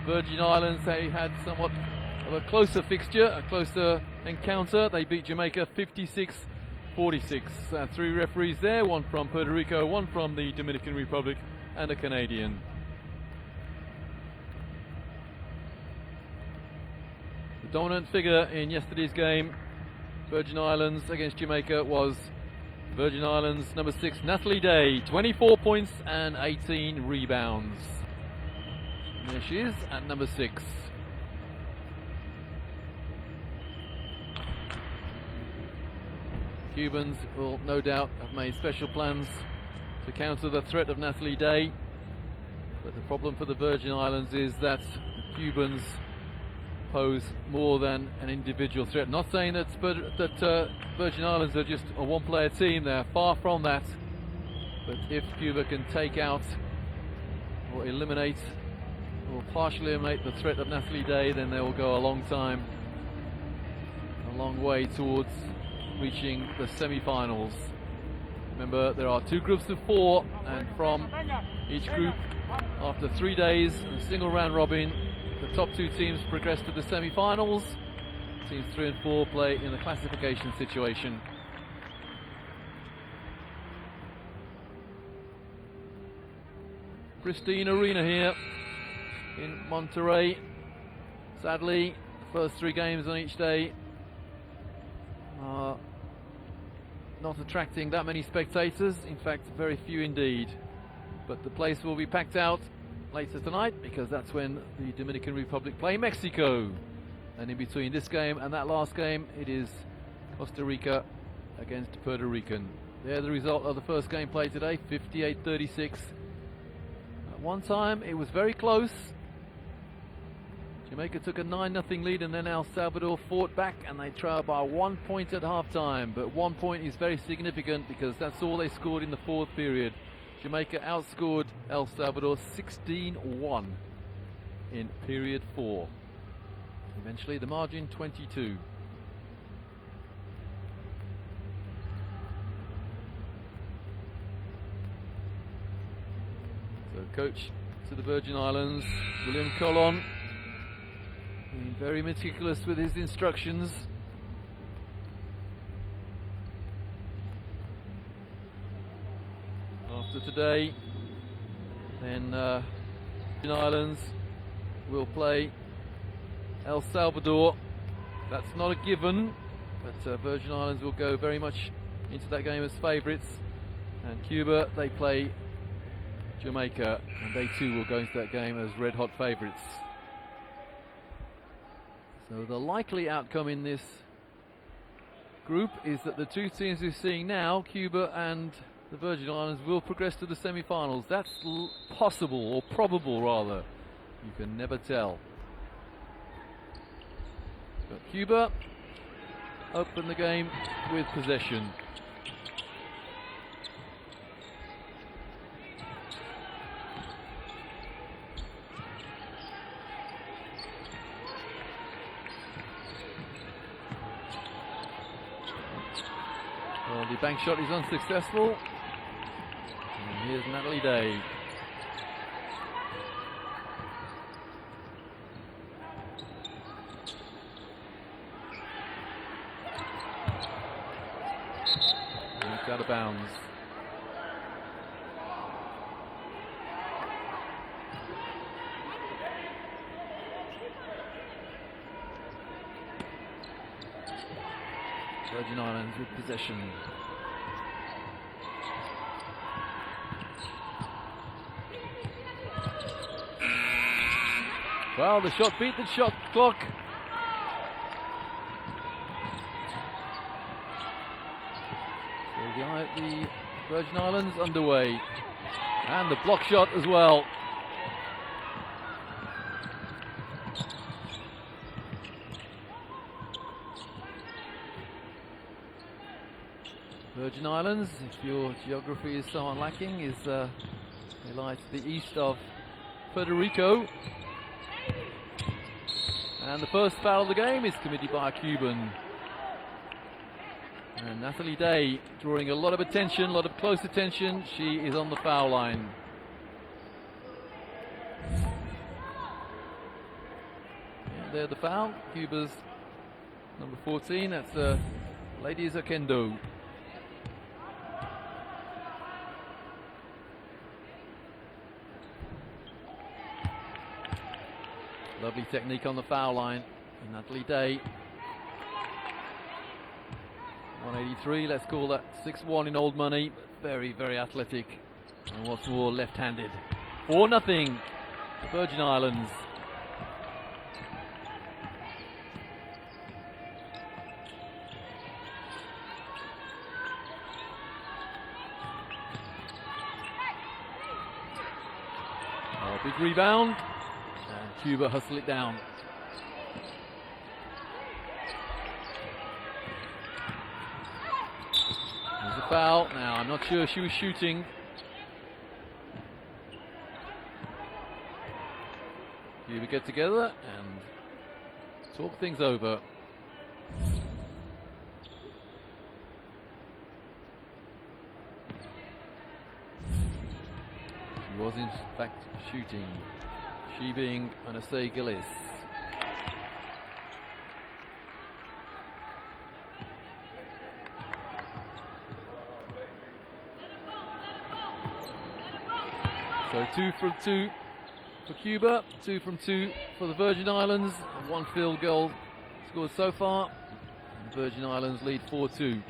Virgin Islands, they had somewhat of a closer fixture, a closer encounter. They beat Jamaica 56-46. 3 referees there, one from Puerto Rico, one from the Dominican Republic, and a Canadian. The dominant figure in yesterday's game, Virgin Islands against Jamaica, was Virgin Islands number 6, Natalie Day, 24 points and 18 rebounds. And there she is at number 6. Cubans will no doubt have made special plans to counter the threat of Natalie Day, but the problem for the Virgin Islands is that the Cubans pose more than an individual threat. Not saying that Virgin Islands are just a one-player team, they're far from that, but if Cuba can take out or eliminate or partially eliminate the threat of Natalie Day, then they will go a long way towards reaching the semi-finals. Remember, there are 2 groups of 4, and from each group, after 3 days and a single round robin, the top 2 teams progress to the semi-finals. Teams 3 and 4 play in the classification situation. Pristine arena here in Monterrey. Sadly, the first 3 games on each day are not attracting that many spectators, in fact very few indeed, but the place will be packed out later tonight because that's when the Dominican Republic play Mexico, and in between this game and that last game it is Costa Rica against Puerto Rican. They're the result of the first game played today, 58-36. At one time it was very close. Jamaica took a 9-0 lead, and then El Salvador fought back and they trailed by 1 point at half-time. But 1 point is very significant because that's all they scored in the 4th period. Jamaica outscored El Salvador 16-1 in period 4. Eventually the margin 22. So coach to the Virgin Islands, William Colon, being very meticulous with his instructions. After today, then Virgin Islands will play El Salvador. That's not a given, but Virgin Islands will go very much into that game as favourites. And Cuba, they play Jamaica, and they too will go into that game as red-hot favourites. So the likely outcome in this group is that the 2 teams we're seeing now, Cuba and the Virgin Islands, will progress to the semi-finals. That's possible, or probable rather. You can never tell. But Cuba open the game with possession. Well, the bank shot is unsuccessful. And here's Natalie Day. And it's out of bounds. Virgin Islands with possession. Well, the shot beat the shot clock. So the Virgin Islands underway. And the block shot as well. Virgin Islands, if your geography is somewhat lacking, they lie to the east of Puerto Rico. And the first foul of the game is committed by a Cuban. And Natalie Day drawing a lot of attention, a lot of close attention. She is on the foul line. there the foul. Cuba's number 14, that's Ladies Akendo. Lovely technique on the foul line. Natalie Day. 183, let's call that 6-1 in old money. Very, very athletic. And what's more, left-handed. 4-0, the Virgin Islands. Oh, big rebound. And Cuba hustle it down. There's a foul. Now, I'm not sure she was shooting. Cuba get together and talk things over. She was in fact shooting. She being Anasei Gillis. So 2 from 2 for Cuba, 2 from 2 for the Virgin Islands. 1 field goal scored so far. The Virgin Islands lead 4-2.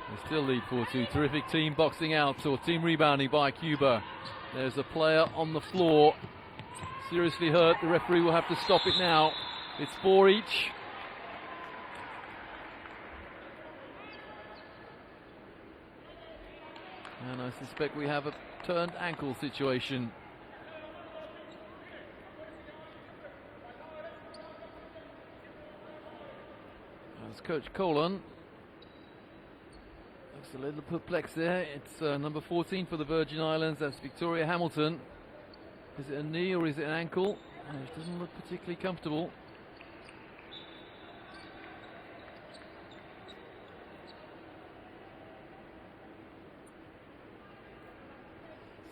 They still lead 4-2. Terrific team boxing out, or team rebounding by Cuba. There's a player on the floor, seriously hurt. The referee will have to stop it now. It's 4 each. And I suspect we have a turned ankle situation. As Coach Colon looks a little perplexed there. It's number 14 for the Virgin Islands. That's Victoria Hamilton. Is it a knee or is it an ankle? It doesn't look particularly comfortable.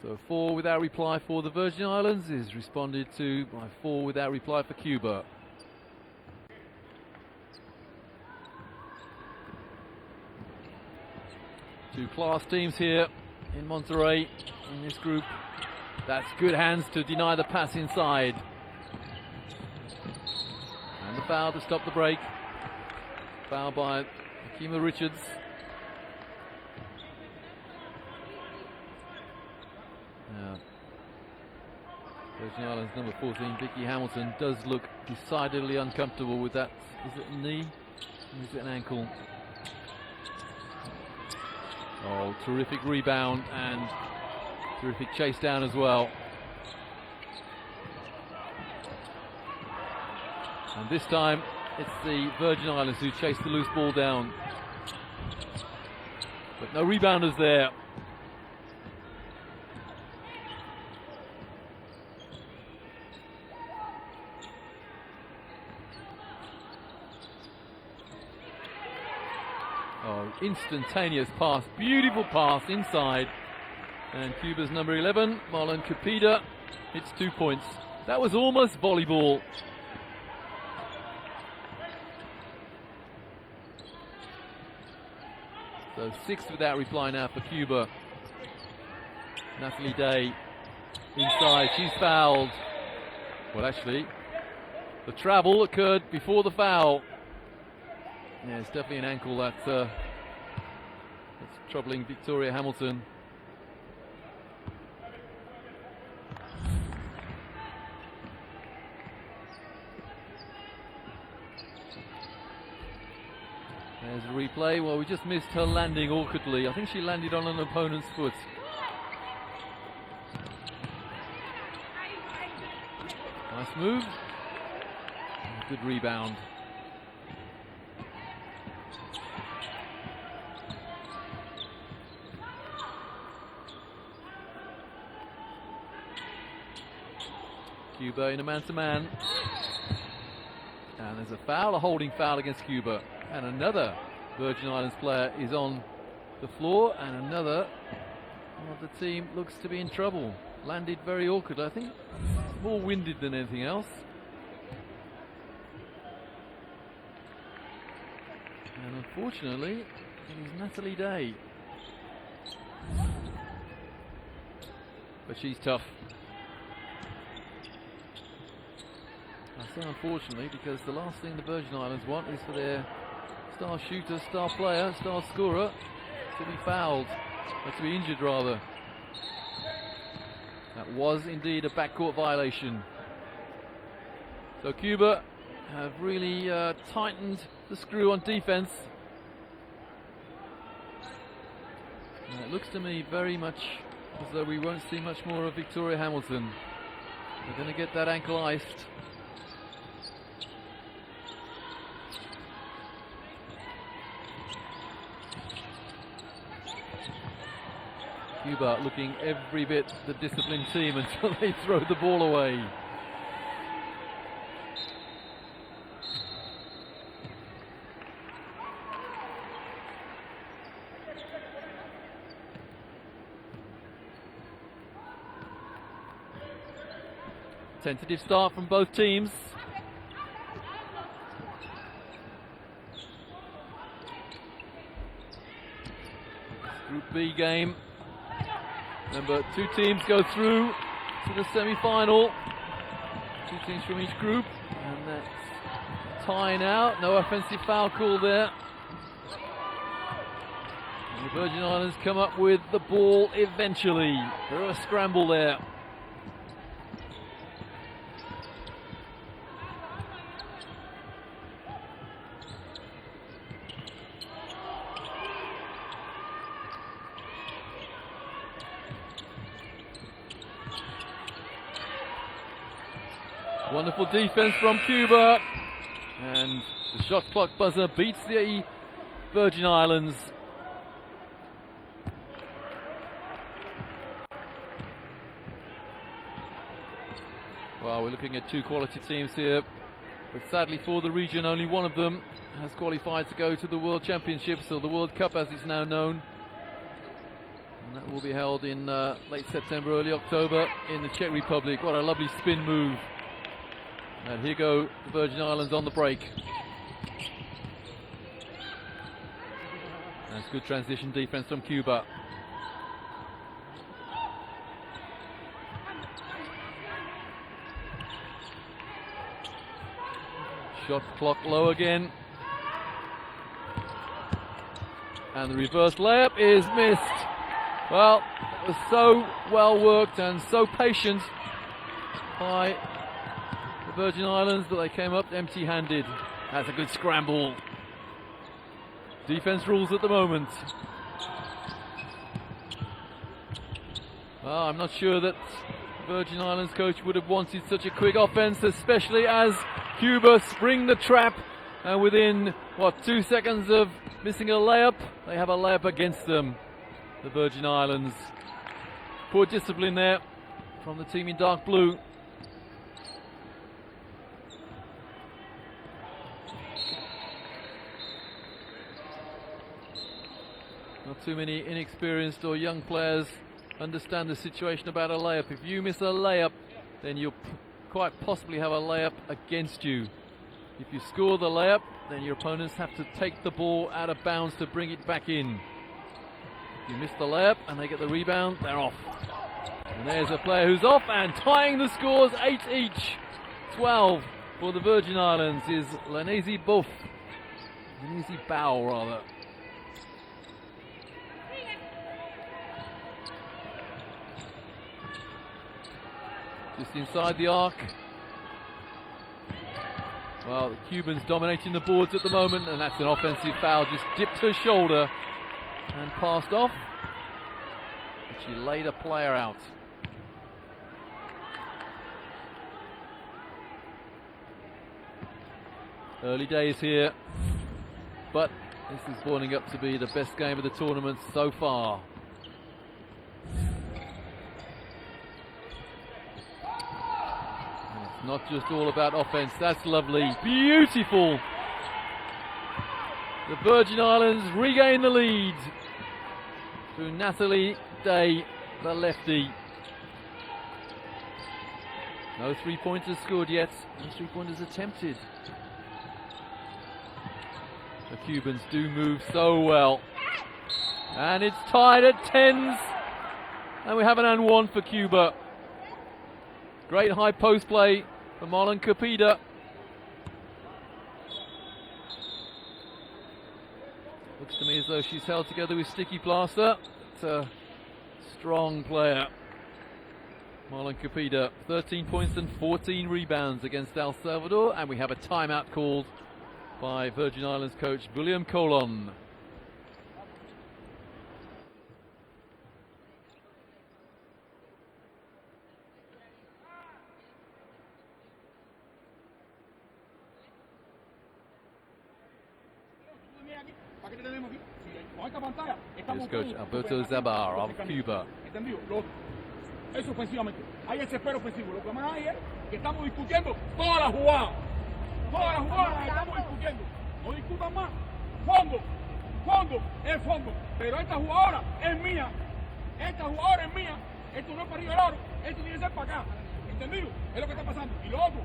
So 4 without reply for the Virgin Islands is responded to by 4 without reply for Cuba. Two class teams here in Monterey in this group. That's good hands to deny the pass inside. And the foul to stop the break. Foul by Akima Richards. Virgin Islands number 14, Vicky Hamilton, does look decidedly uncomfortable with that. Is it a knee? Or is it an ankle? Oh, terrific rebound and terrific chase down as well. And this time it's the Virgin Islands who chase the loose ball down. But no rebounders there. Oh, instantaneous pass, beautiful pass inside. And Cuba's number 11, Marlon Capida, hits 2 points. That was almost volleyball. So 6 without reply now for Cuba. Natalie Day inside, she's fouled. Well, actually, the travel occurred before the foul. Yeah, it's definitely an ankle that's troubling Victoria Hamilton. There's a replay. Well, we just missed her landing awkwardly. I think she landed on an opponent's foot. Nice move. Good rebound. Cuba in a man-to-man. And there's a foul, a holding foul against Cuba. And another Virgin Islands player is on the floor, and another of the team looks to be in trouble. Landed very awkward, I think. More winded than anything else. And unfortunately, it is Natalie Day. But she's tough. I say unfortunately because the last thing the Virgin Islands want is for their star shooter, star player, star scorer to be fouled, or to be injured rather. That was indeed a backcourt violation. So Cuba have really tightened the screw on defense. And it looks to me very much as though we won't see much more of Victoria Hamilton. They're going to get that ankle iced. Cuba looking every bit the disciplined team until they throw the ball away. Tentative start from both teams. Group B game. Remember, 2 teams go through to the semi-final. 2 teams from each group, and that's tie now. No offensive foul call there. And the Virgin Islands come up with the ball eventually. Through a scramble there. Wonderful defense from Cuba, and the shot clock buzzer beats the Virgin Islands. Well, we're looking at 2 quality teams here, but sadly for the region, only one of them has qualified to go to the World Championships, or the World Cup as it's now known. And that will be held in late September, early October in the Czech Republic. What a lovely spin move. And here go the Virgin Islands on the break. That's good transition defense from Cuba. Shot clock low again. And the reverse layup is missed. Well, it was so well worked and so patient by Virgin Islands, but they came up empty-handed. That's a good scramble. Defense rules at the moment. Well, I'm not sure that Virgin Islands coach would have wanted such a quick offense, especially as Cuba spring the trap, and within, 2 seconds of missing a layup, they have a layup against them, the Virgin Islands. Poor discipline there from the team in dark blue. Not too many inexperienced or young players understand the situation about a layup. If you miss a layup, then you'll quite possibly have a layup against you. If you score the layup, then your opponents have to take the ball out of bounds to bring it back in. If you miss the layup and they get the rebound, they're off. And there's a player who's off, and tying the scores 8 each. 12 for the Virgin Islands is Lenezi Bow, rather. Just inside the arc. Well, the Cubans dominating the boards at the moment, and that's an offensive foul. Just dipped her shoulder and passed off. But she laid a player out. Early days here, but this is boiling up to be the best game of the tournament so far. Not just all about offense. That's lovely. Beautiful. The Virgin Islands regain the lead. through Natalie Day, the lefty. No three-pointers scored yet. No three-pointers attempted. The Cubans do move so well. And it's tied at 10s. And we have an and one for Cuba. Great high post play for Marlon Capida. Looks to me as though she's held together with sticky plaster. It's a strong player. Marlon Capida, 13 points and 14 rebounds against El Salvador, and we have a timeout called by Virgin Islands coach William Colon. Here's coach Alberto Zabar of Cuba. Eso ofensivamente. Hay ese espero ofensivo. Lo que más hay es que estamos discutiendo toda la jugada. Toda la jugada estamos discutiendo. No discutan más. Fondo. Fondo. Es fondo. Pero esta jugadora es mía. Esta jugadora es mía. Esto no es para arriba el oro. Esto tiene que ser para acá. ¿Entendido? Es lo que está pasando. Y lo otro.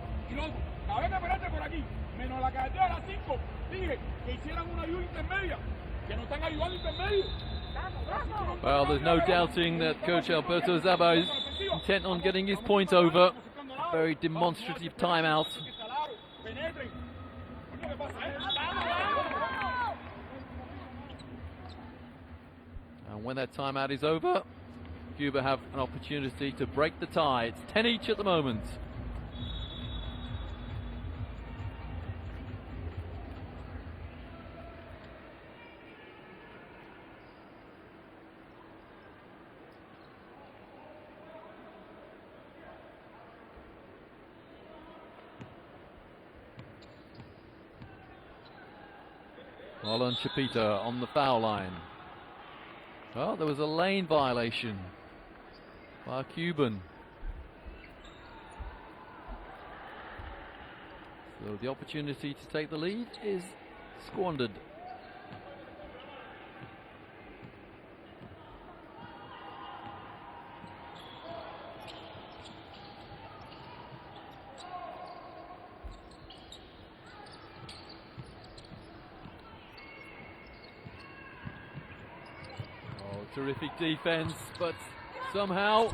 Cada vez que esperaste por aquí, menos la carretera de las 5, dije que hicieran una ayuda intermedia. Que no están ayudando intermedio. Well, there's no doubting that Coach Alberto Zaba is intent on getting his point over. Very demonstrative timeout. And when that timeout is over, Cuba have an opportunity to break the tie. It's 10 each at the moment. Marlon Chapita on the foul line. Well, there was a lane violation by a Cuban. So the opportunity to take the lead is squandered. Terrific defense, but somehow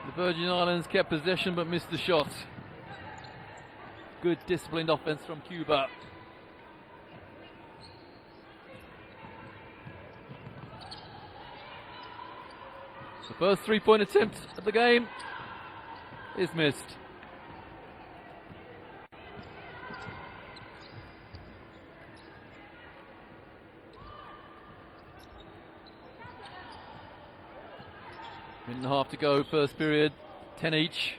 the Virgin Islands kept possession but missed the shot. Good disciplined offense from Cuba. The first three-point attempt of the game is missed. Minute and a half to go, first period, 10 each.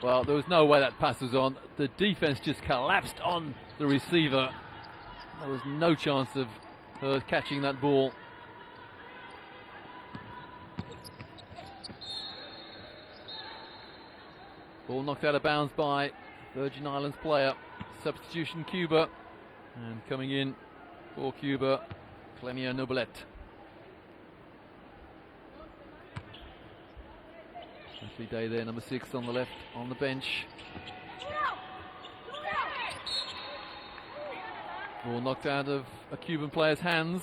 Well, there was no way that pass was on. The defense just collapsed on the receiver. There was no chance of her catching that ball. Ball knocked out of bounds by Virgin Islands player. Substitution Cuba. And coming in for Cuba, Clemia Nobelet. Ashley Day there, number 6 on the left, on the bench. Ball knocked out of a Cuban player's hands.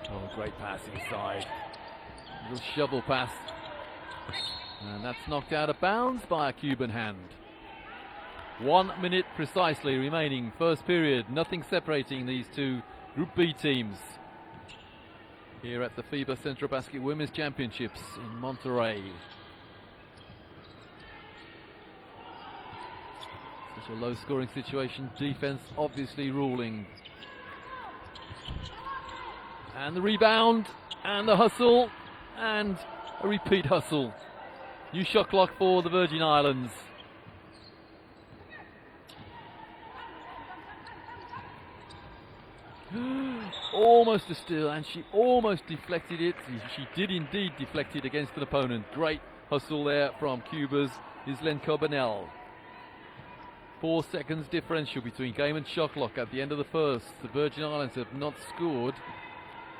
Oh, great pass inside. Little shovel pass. And that's knocked out of bounds by a Cuban hand. 1 minute precisely remaining, first period. Nothing separating these two Group B teams here at the FIBA Central Basket Women's Championships in Monterrey. Such a low scoring situation, defense obviously ruling. And the rebound, and the hustle, and a repeat hustle. New shot clock for the Virgin Islands. almost a steal, and she almost deflected it. She did indeed deflect it against an opponent. Great hustle there from Cuba's Islenka Benel. 4 seconds differential between game and shot clock at the end of the first. The Virgin Islands have not scored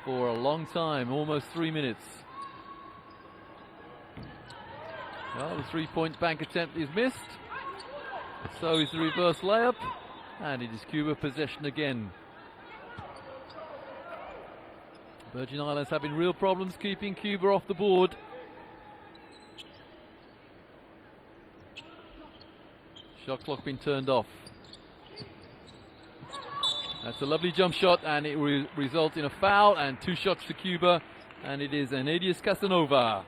for a long time, almost 3 minutes. Well, the three-point bank attempt is missed. So is the reverse layup, and it is Cuba possession again. Virgin Islands having real problems keeping Cuba off the board. Shot clock been turned off. That's a lovely jump shot, and it will result in a foul and 2 shots to Cuba, and it is Anadias Casanova.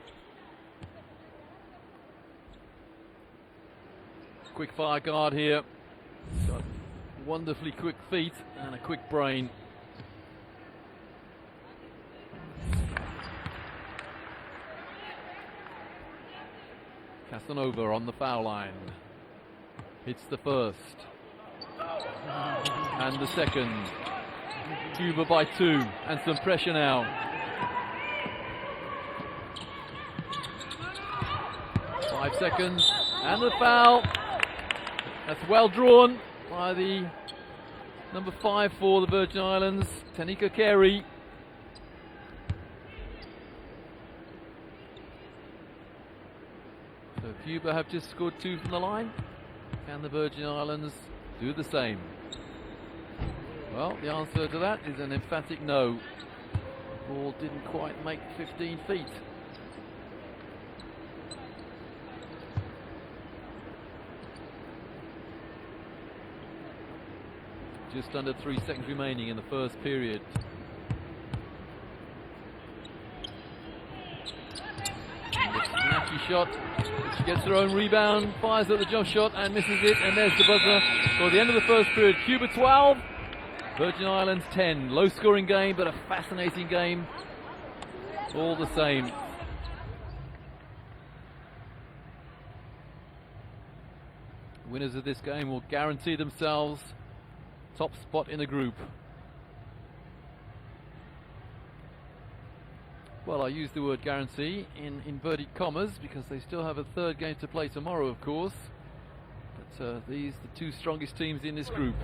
Quick fire guard here. Got wonderfully quick feet and a quick brain. Casanova on the foul line. Hits the first. And the second. Cuba by 2, and some pressure now. Five seconds, and the foul. That's well drawn by the number 5 for the Virgin Islands, Tanika Carey. So Cuba have just scored 2 from the line. Can the Virgin Islands do the same? Well, the answer to that is an emphatic no. The ball didn't quite make 15 feet. Just under 3 seconds remaining in the first period. Snatchy shot. She gets her own rebound, fires at the jump shot and misses it, and there's the buzzer for the end of the first period. Cuba 12, Virgin Islands 10. Low scoring game, but a fascinating game all the same. Winners of this game will guarantee themselves top spot in the group. Well, I use the word guarantee in inverted commas because they still have a third game to play tomorrow, of course. But these are the 2 strongest teams in this group.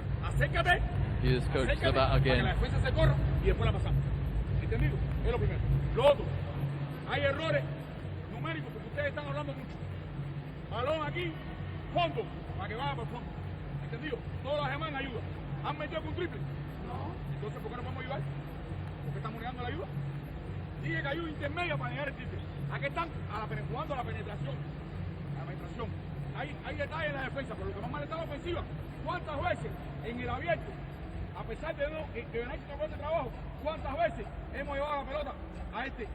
Here's Coach Sabat again. Lo otro, hay errores numéricos porque ustedes están hablando mucho. Balón aquí, fondo, para que vaya por fondo. ¿Entendido? Todas las semanas ayuda. ¿Han metido con triple? No. Entonces, ¿por qué no vamos a ayudar? ¿Por qué estamos negando la ayuda? Dije que ayuda intermedia para negar el triple. Aquí están jugando a la penetración. La penetración. Hay detalles en la defensa, pero lo que más mal está la ofensiva. ¿Cuántas veces en el abierto, a pesar de ganar este gol de trabajo, cuántas veces hemos llevado la pelota a este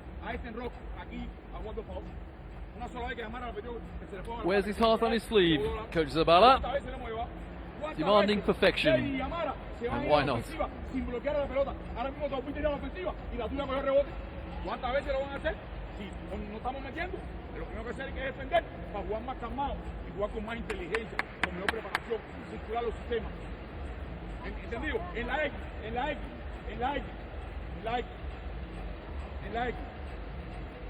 enroque, aquí, a Waldo Favor? Una sola vez que Amara la metió, que se le fue a la Wears his heart on his sleeve, Coach Zabala, demanding perfection, and why not? Sin bloquear la pelota. Ahora mismo te fuiste a la ofensiva y la tuya cogió rebote. ¿Cuántas veces lo van a hacer? Si no estamos metiendo, lo primero que hacer es defender para jugar más calmado y jugar con más inteligencia, con mejor preparación, circular los sistemas. ¿Entendido? En la X.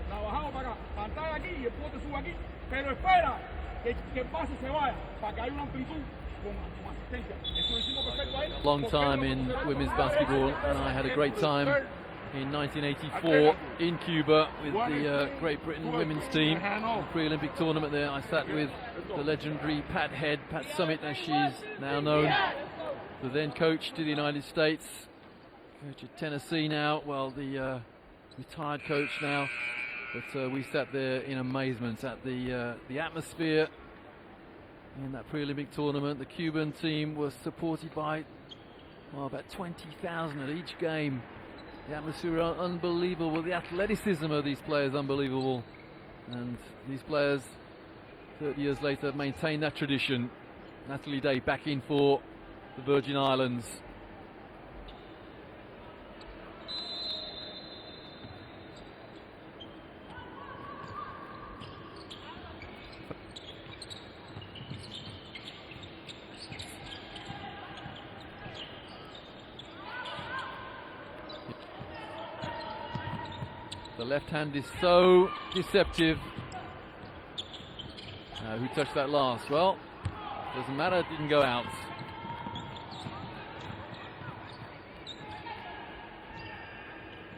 La bajamos para acá, pantalla aquí y el pote sube aquí, pero espera que el pase se vaya para que haya una amplitud con asistencia. Eso lo hicimos perfecto ahí. Long time in women's basketball, and I had a great time in 1984 in Cuba with the Great Britain women's team, the pre-Olympic tournament there. I sat with the legendary Pat Head, Pat Summit as she's now known, the then coach to the United States, coach at Tennessee now, well the retired coach now, but we sat there in amazement at the atmosphere in that pre-Olympic tournament. The Cuban team was supported by about 20,000 at each game. The atmosphere unbelievable, the athleticism of these players unbelievable, and these players 30 years later maintain that tradition. Natalie Day back in for the Virgin Islands. The left hand is so deceptive. Who touched that last? Well, doesn't matter, it didn't go out.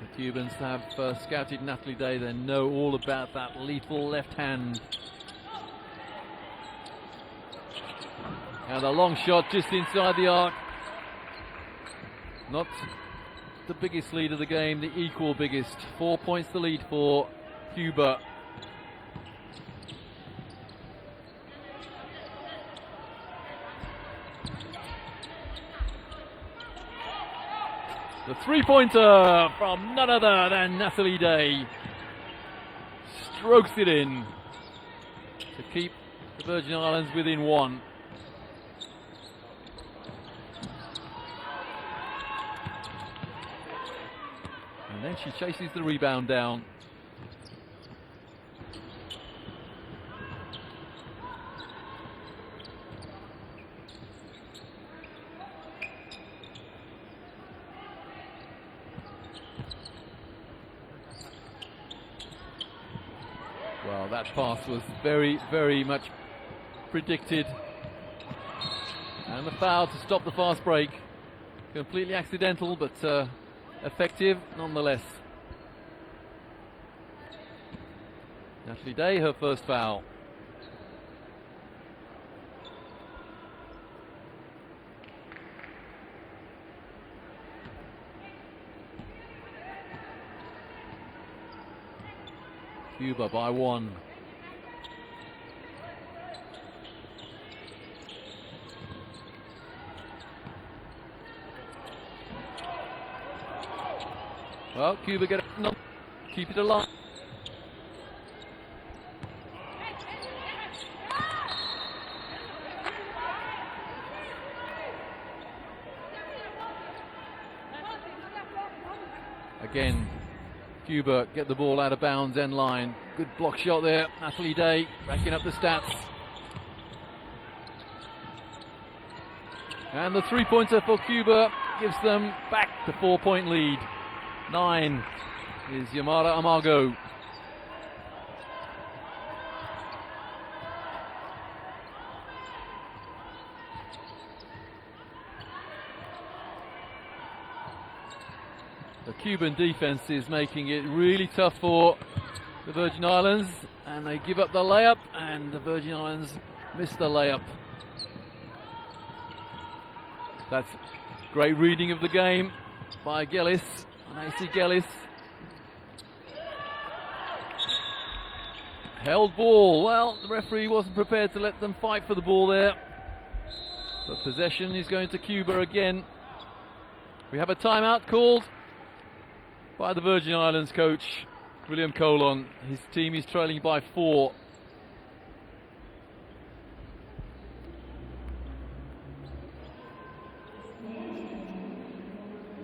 The Cubans have scouted Natalie Day. They know all about that lethal left hand. And a long shot just inside the arc. Not the biggest lead of the game, the equal biggest. 4 points the lead for Cuba. The three-pointer from none other than Natalie Day. Strokes it in to keep the Virgin Islands within one. And then she chases the rebound down. Well, that pass was very, very much predicted. And the foul to stop the fast break. Completely accidental, but effective nonetheless. Natalie Day, her first foul. Cuba by one. Well, Cuba get it, no, keep it alive. Again, Cuba get the ball out of bounds, end line. Good block shot there. Natalie Day racking up the stats. And the three-pointer for Cuba gives them back the 4-point lead. 9 is Yamara Amago. The Cuban defense is making it really tough for the Virgin Islands, and they give up the layup, and the Virgin Islands miss the layup. That's great reading of the game by Gellis, Nancy Gellis. Held ball. Well, the referee wasn't prepared to let them fight for the ball there. But possession is going to Cuba again. We have a timeout called by the Virgin Islands coach, William Colon. His team is trailing by 4.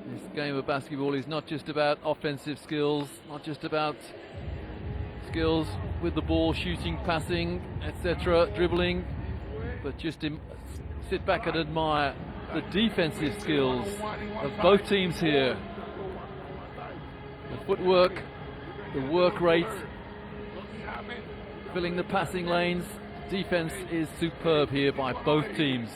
This game of basketball is not just about offensive skills, not just about skills with the ball, shooting, passing, etc., dribbling, but just sit back and admire the defensive skills of both teams here. The footwork, the work rate, filling the passing lanes. Defense is superb here by both teams.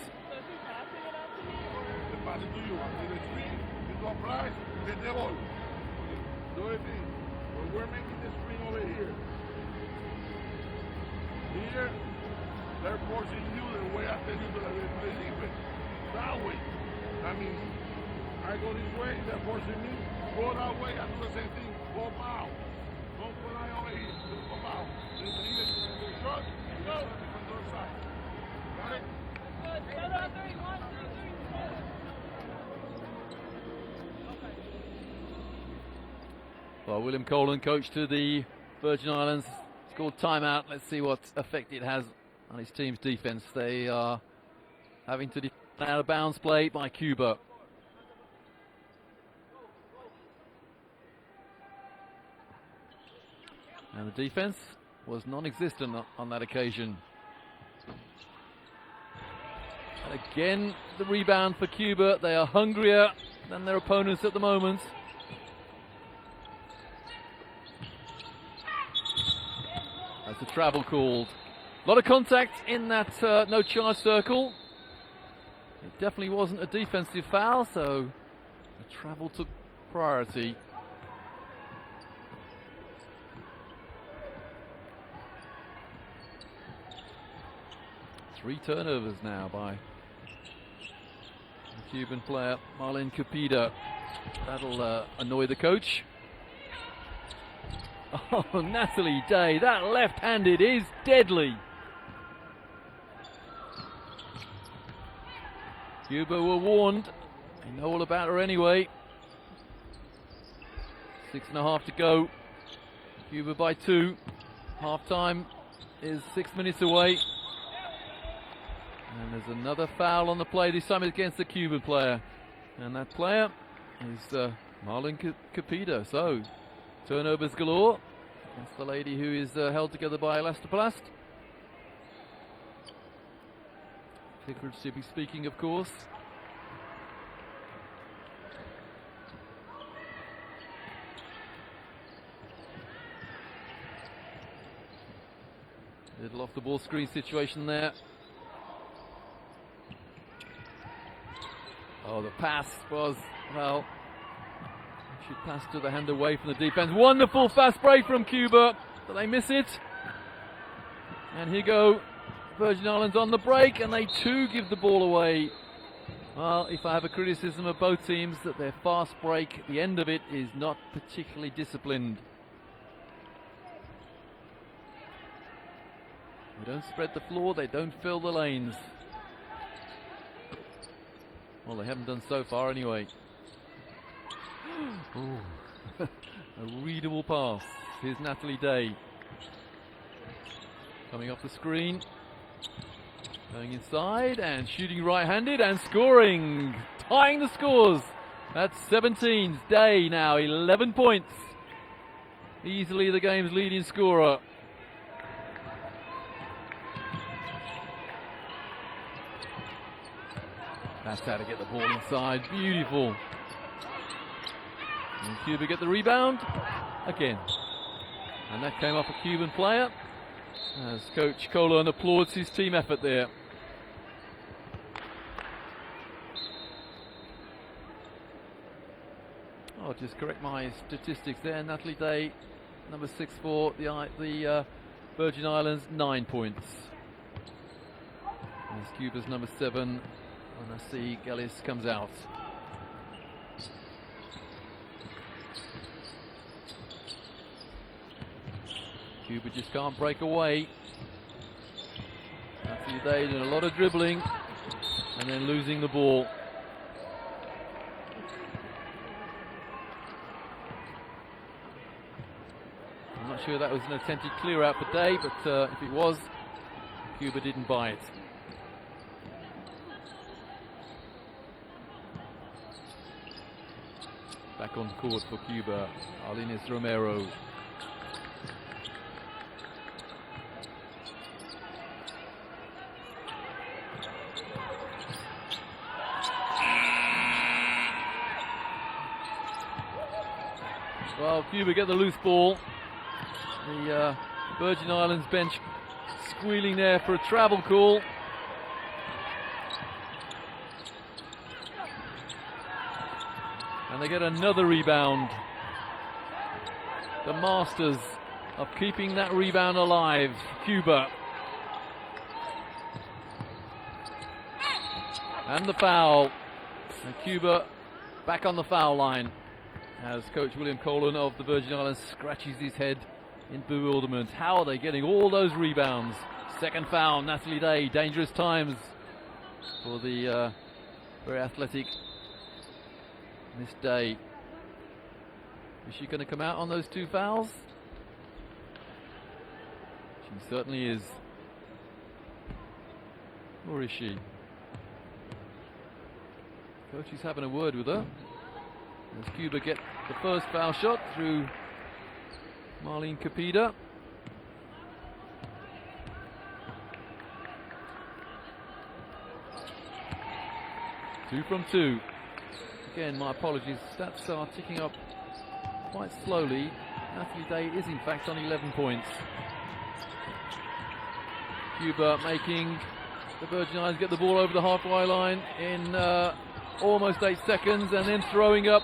We're making the screen over here. Here, they're forcing you the way I tell you to play defense. That way. I mean, I go this way, they're forcing me. Go that way, I do the same thing. Go foul. Don't put eye over here. Just go foul. Then you shot, you go on the other side. Got it? Well, William Colon, coach to the Virgin Islands, scored timeout. Let's see what effect it has on his team's defense. They are having to defend out of bounds play by Cuba. And the defense was non-existent on that occasion. And again, the rebound for Cuba. They are hungrier than their opponents at the moment. That's a travel called. A lot of contact in that no charge circle. It definitely wasn't a defensive foul, so the travel took priority. Three turnovers now by the Cuban player, Marlene Capida. That'll annoy the coach. Oh, Natalie Day, that left-handed is deadly. Cuba were warned. They know all about her anyway. 6.5 to go. Cuba by 2. Half-time is 6 minutes away. And there's another foul on the play. This time it's against the Cuban player. And that player is Marlene Capida. So, turnovers galore. That's the lady who is held together by elastoplast. Figuratively speaking, of course. Little off the ball screen situation there. Oh, the pass was, well, she passed to the hand away from the defense. Wonderful fast break from Cuba, but they miss it. And here go Virgin Islands on the break, and they too give the ball away. Well, if I have a criticism of both teams, that their fast break, the end of it, is not particularly disciplined. They don't spread the floor, they don't fill the lanes. Well, they haven't done so far anyway. A readable pass. Here's Natalie Day. Coming off the screen. Going inside and shooting right-handed and scoring. Tying the scores. That's 17's Day now, 11 points. Easily the game's leading scorer. That's how to get the ball inside. Beautiful. And Cuba get the rebound again. And that came off a Cuban player. As Coach Colon applauds his team effort there. I'll just correct my statistics there. Natalie Day, number 6 for the Virgin Islands, 9 points. As Cuba's number 7. When I see Gallis comes out. Cuba just can't break away. Natalie Day doing a lot of dribbling and then losing the ball. I'm not sure that was an attempted clear out for Day, but if it was, Cuba didn't buy it. Back on court for Cuba, Arlenis Romero. Well, Cuba get the loose ball. The Virgin Islands bench squealing there for a travel call. And they get another rebound. The masters of keeping that rebound alive, Cuba. And the foul. And Cuba back on the foul line as Coach William Colon of the Virgin Islands scratches his head in bewilderment. How are they getting all those rebounds? Second foul, Natalie Day. Dangerous times for the very athletic Miss Day. Is she going to come out on those 2 fouls? She certainly is. Or is she? Coach is having a word with her. As Cuba get the first foul shot through Marlene Capida. Two from 2. Again, my apologies, stats are ticking up quite slowly. Natalie Day is in fact on 11 points. Cuba making the Virgin Islands get the ball over the halfway line in almost 8 seconds, and then throwing up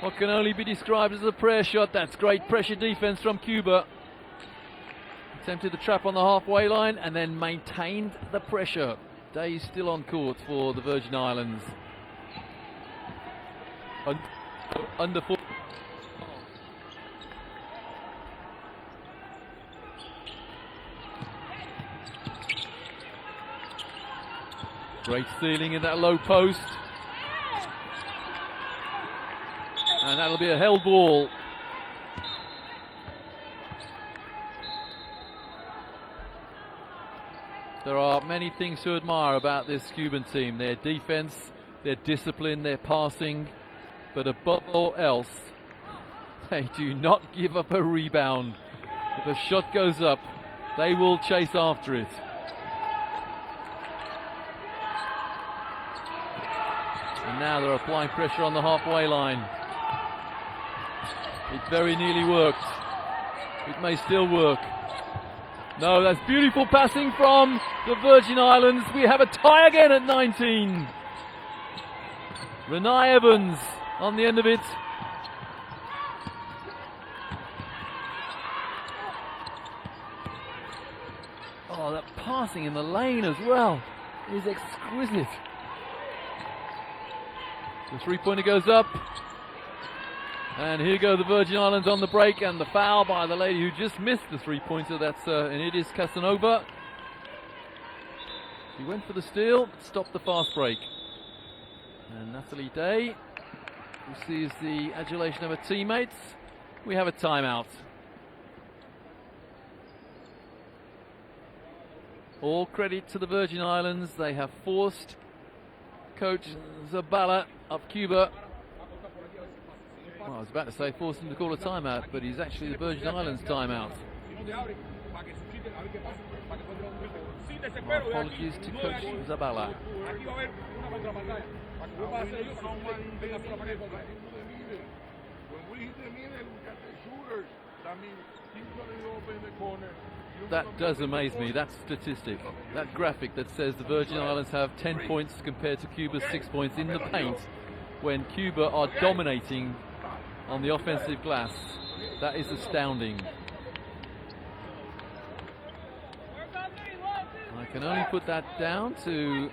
what can only be described as a prayer shot. That's great pressure defense from Cuba. Attempted the trap on the halfway line and then maintained the pressure. Day still on court for the Virgin Islands. Under 4. Great stealing in that low post. And that'll be a held ball. There are many things to admire about this Cuban team. Their defense, their discipline, their passing. But above all else, they do not give up a rebound. If a shot goes up, they will chase after it. And now they're applying pressure on the halfway line. It very nearly worked. It may still work. No, that's beautiful passing from the Virgin Islands. We have a tie again at 19. Renai Evans on the end of it. Oh, that passing in the lane as well is exquisite. The three-pointer goes up. And here go the Virgin Islands on the break, and the foul by the lady who just missed the three-pointer. That's Enidis Casanova. She went for the steal, stopped the fast break. And Natalie Day receives the adulation of her teammates. We have a timeout. All credit to the Virgin Islands. They have forced coach Zabala of Cuba. Well, I was about to say forced him to call a timeout, but he's actually the Virgin Islands timeout. My apologies to Coach Zabala. That does amaze me, that statistic, that graphic that says the Virgin Islands have 10 points compared to Cuba's 6 points in the paint when Cuba are dominating on the offensive glass. That is astounding. I can only put that down to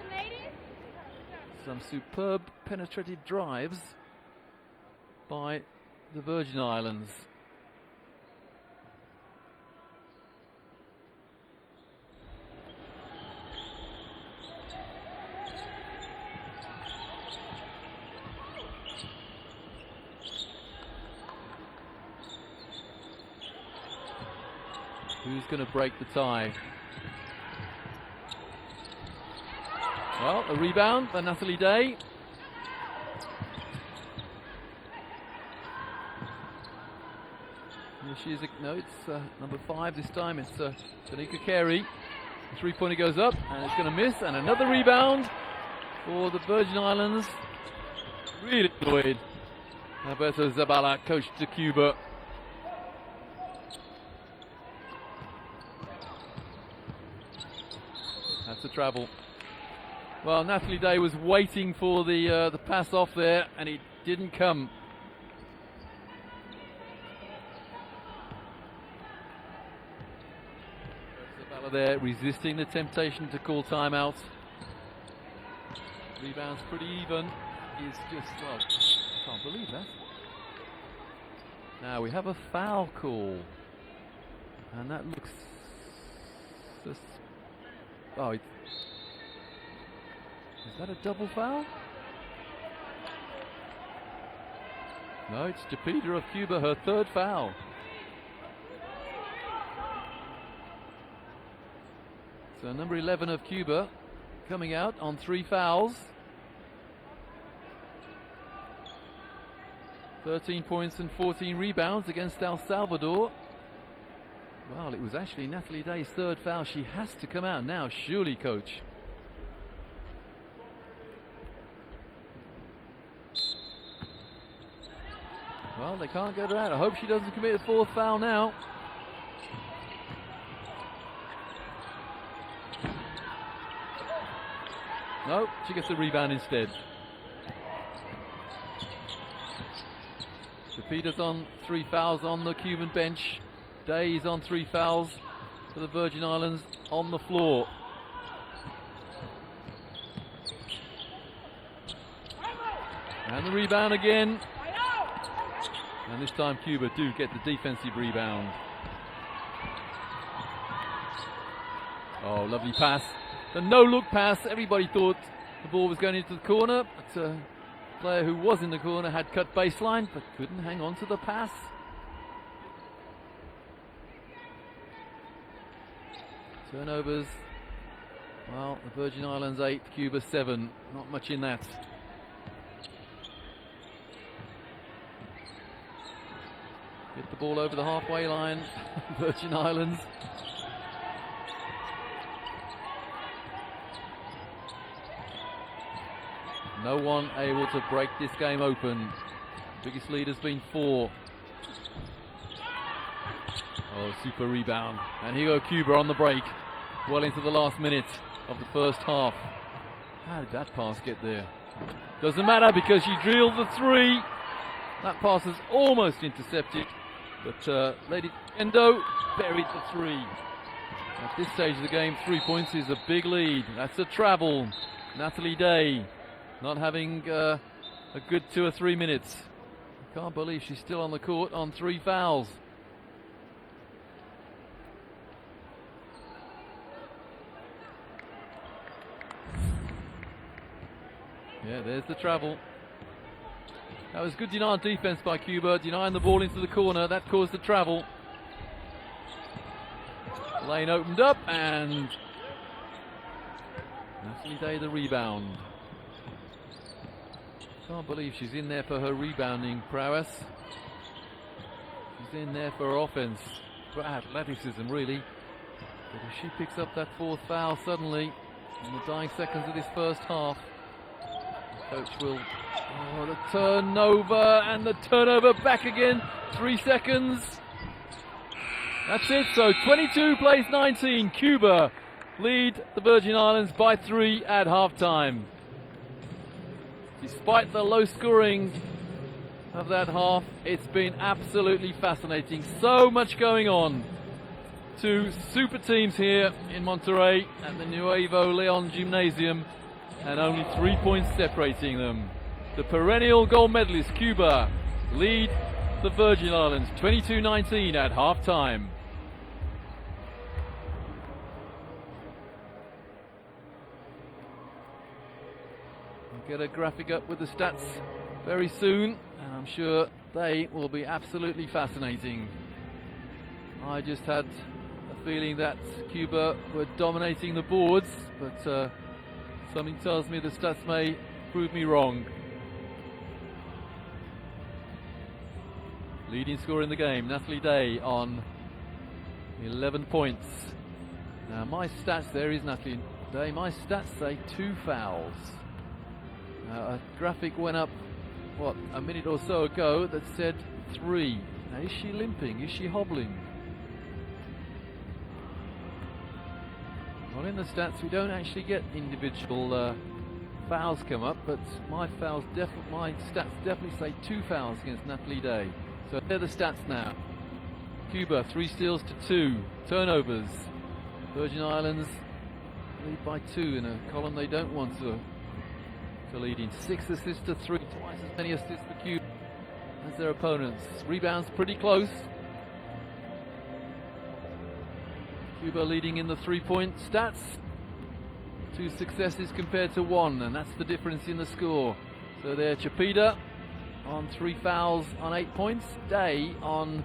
some superb penetrative drives by the Virgin Islands. Who's going to break the tie? Well, a rebound by Natalie Day. Here she is. No, it's number 5 this time. It's Tanika Carey. Three-pointer goes up, and it's going to miss. And another rebound for the Virgin Islands. Really annoyed. Alberto Zabala, coach to Cuba. That's a travel. Well, Natalie Day was waiting for the pass off there, and it didn't come. Zabala there resisting the temptation to call timeout. Rebounds pretty even. Is just, well, can't believe that. Now we have a foul call, and that looks just. Oh, is that a double foul? No, it's Japida of Cuba, her 3rd foul. So number 11 of Cuba coming out on 3 fouls. 13 points and 14 rebounds against El Salvador. Well, it was actually Natalie Day's 3rd foul. She has to come out now, surely, coach. Well, they can't get her out. I hope she doesn't commit a 4th foul now. No, she gets the rebound instead. Chapita's on 3 fouls on the Cuban bench. Day is on 3 fouls for the Virgin Islands on the floor. And the rebound again. And this time Cuba do get the defensive rebound. Oh, lovely pass. The no-look pass. Everybody thought the ball was going into the corner, but a player who was in the corner had cut baseline, but couldn't hang on to the pass. Turnovers. Well, the Virgin Islands 8, Cuba 7. Not much in that. Get the ball over the halfway line. Virgin Islands. No one able to break this game open. Biggest lead has been 4. Oh, super rebound. And here go Cuba on the break. Well into the last minute of the first half. How did that pass get there? Doesn't matter because she drilled the 3. That pass is almost intercepted. But Lady Endo buried the 3. At this stage of the game, 3 points is a big lead. That's a travel. Natalie Day not having a good 2 or 3 minutes. I can't believe she's still on the court on 3 fouls. Yeah, there's the travel. That was good denial defense by Cuba, denying the ball into the corner. That caused the travel. Lane opened up and Natalie Day the rebound. Can't believe she's in there for her rebounding prowess. She's in there for her offense, for athleticism really. But if she picks up that 4th foul suddenly in the dying seconds of this first half, the coach will... Oh, the turnover, and the turnover back again. 3 seconds. That's it. So 22 plays 19. Cuba lead the Virgin Islands by 3 at halftime. Despite the low scoring of that half, it's been absolutely fascinating. So much going on. 2 super teams here in Monterrey at the Nuevo Leon Gymnasium, and only 3 points separating them. The perennial gold medalist Cuba lead the Virgin Islands 22-19 at halftime. We'll get a graphic up with the stats very soon, and I'm sure they will be absolutely fascinating. I just had a feeling that Cuba were dominating the boards, but something tells me the stats may prove me wrong. Leading scorer in the game, Natalie Day on 11 points. Now my stats, there is Natalie Day, my stats say 2 fouls. A graphic went up, what, a minute or so ago that said 3. Now is she limping? Is she hobbling? Well, in the stats we don't actually get individual fouls come up, but my stats definitely say 2 fouls against Natalie Day. So they're the stats now. Cuba 3 steals to 2. Turnovers. Virgin Islands lead by 2 in a column they don't want to lead in. 6 assists to 3. Twice as many assists for Cuba as their opponents. Rebounds pretty close. Cuba leading in the 3-point stats. 2 successes compared to 1, and that's the difference in the score. So there, Chapita on 3 fouls on 8 points. Day on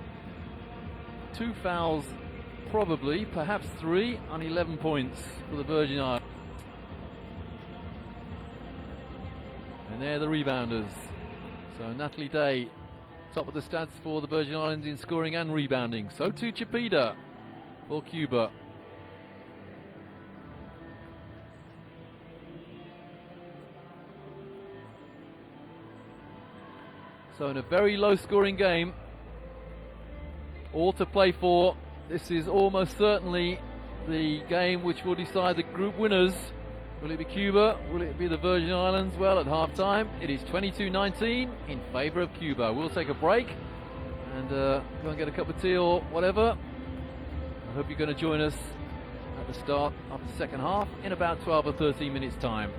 2 fouls, probably, perhaps 3 on 11 points for the Virgin Islands. And they're the rebounders. So Natalie Day, top of the stats for the Virgin Islands in scoring and rebounding. So too Chapita for Cuba. So in a very low scoring game, all to play for. This is almost certainly the game which will decide the group winners Will it be Cuba? Will it be the Virgin Islands? Well, at half-time, it is 22-19 in favour of Cuba. We'll take a break and go and get a cup of tea or whatever. I hope you're going to join us at the start of the second half in about 12 or 13 minutes' time.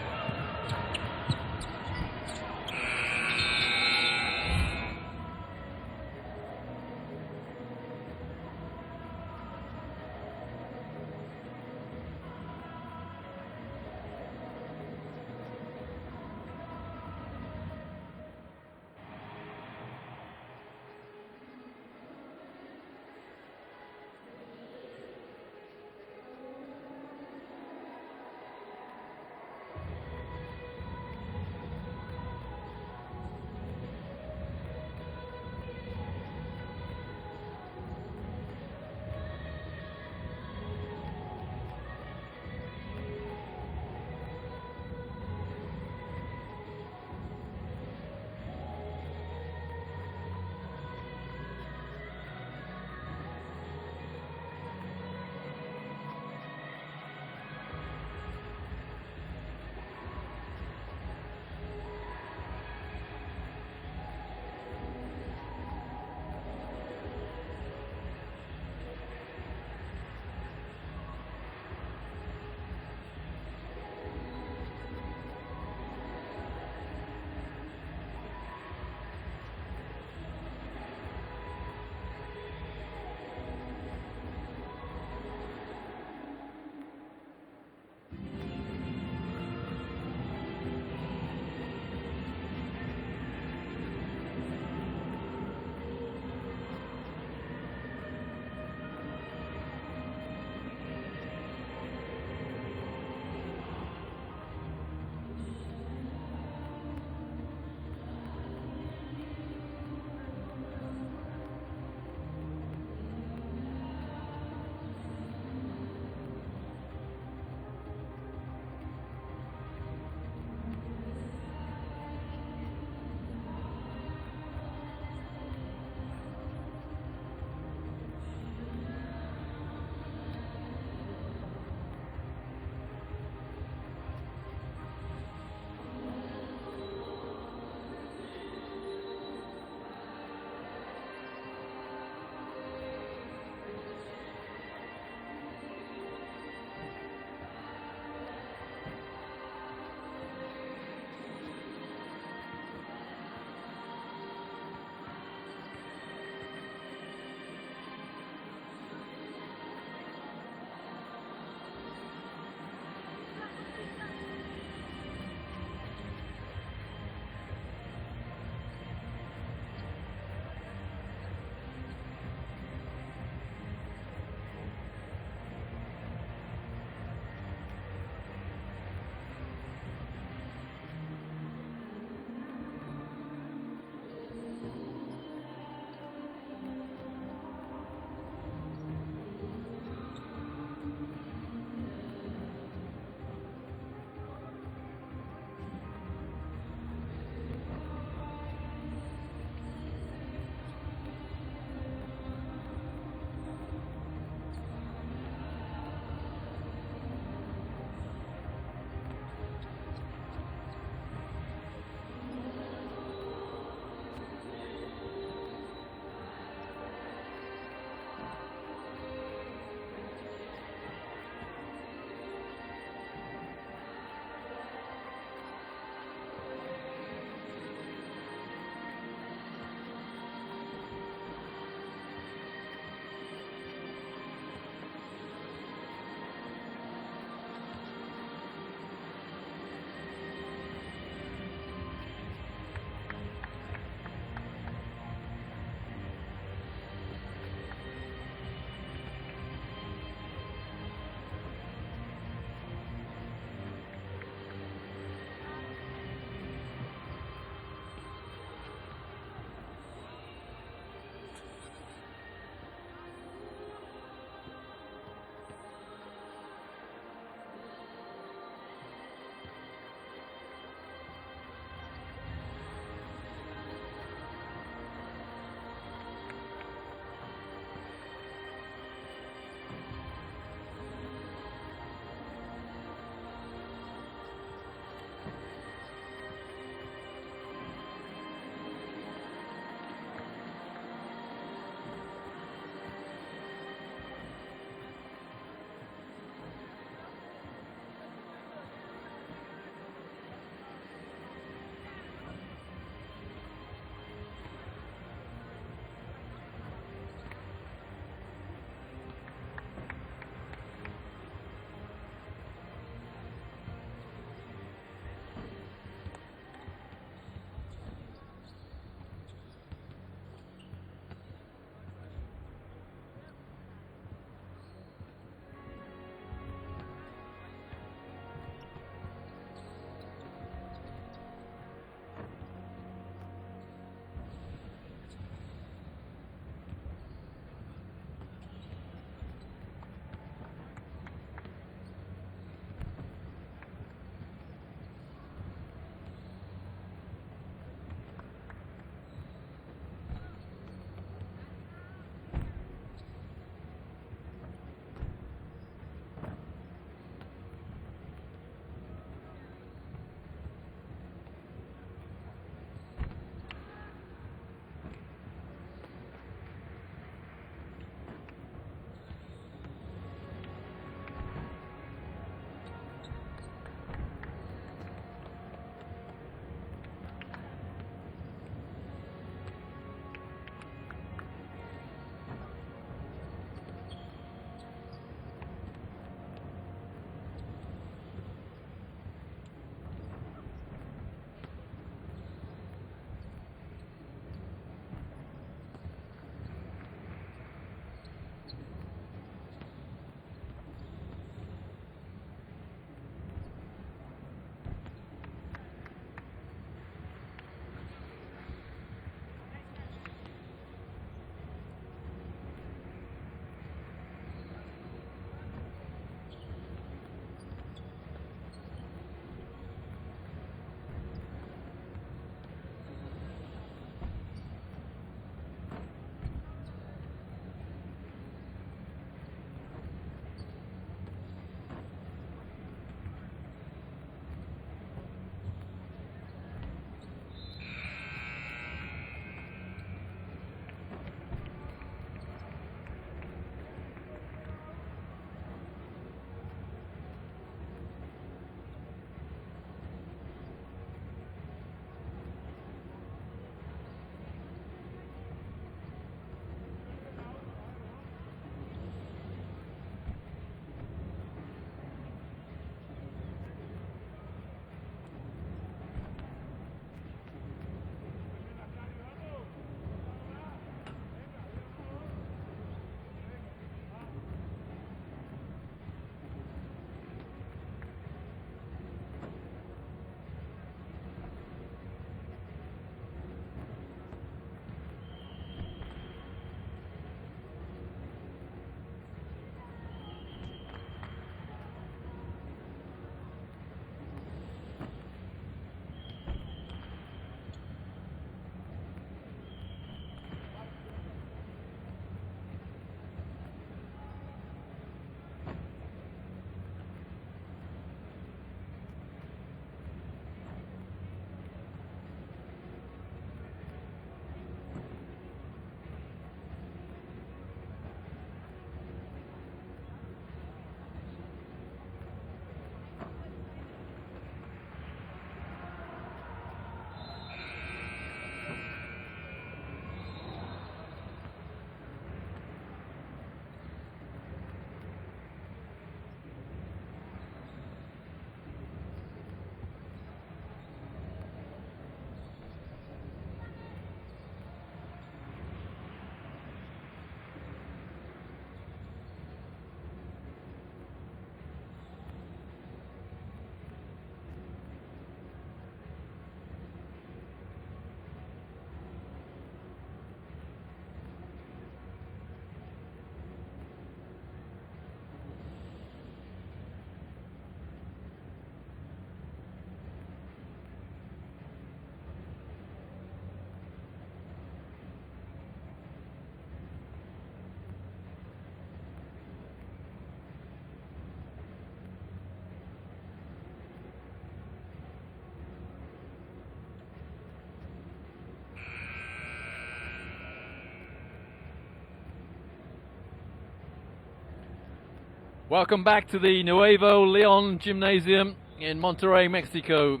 Welcome back to the Nuevo Leon Gymnasium in Monterrey, Mexico.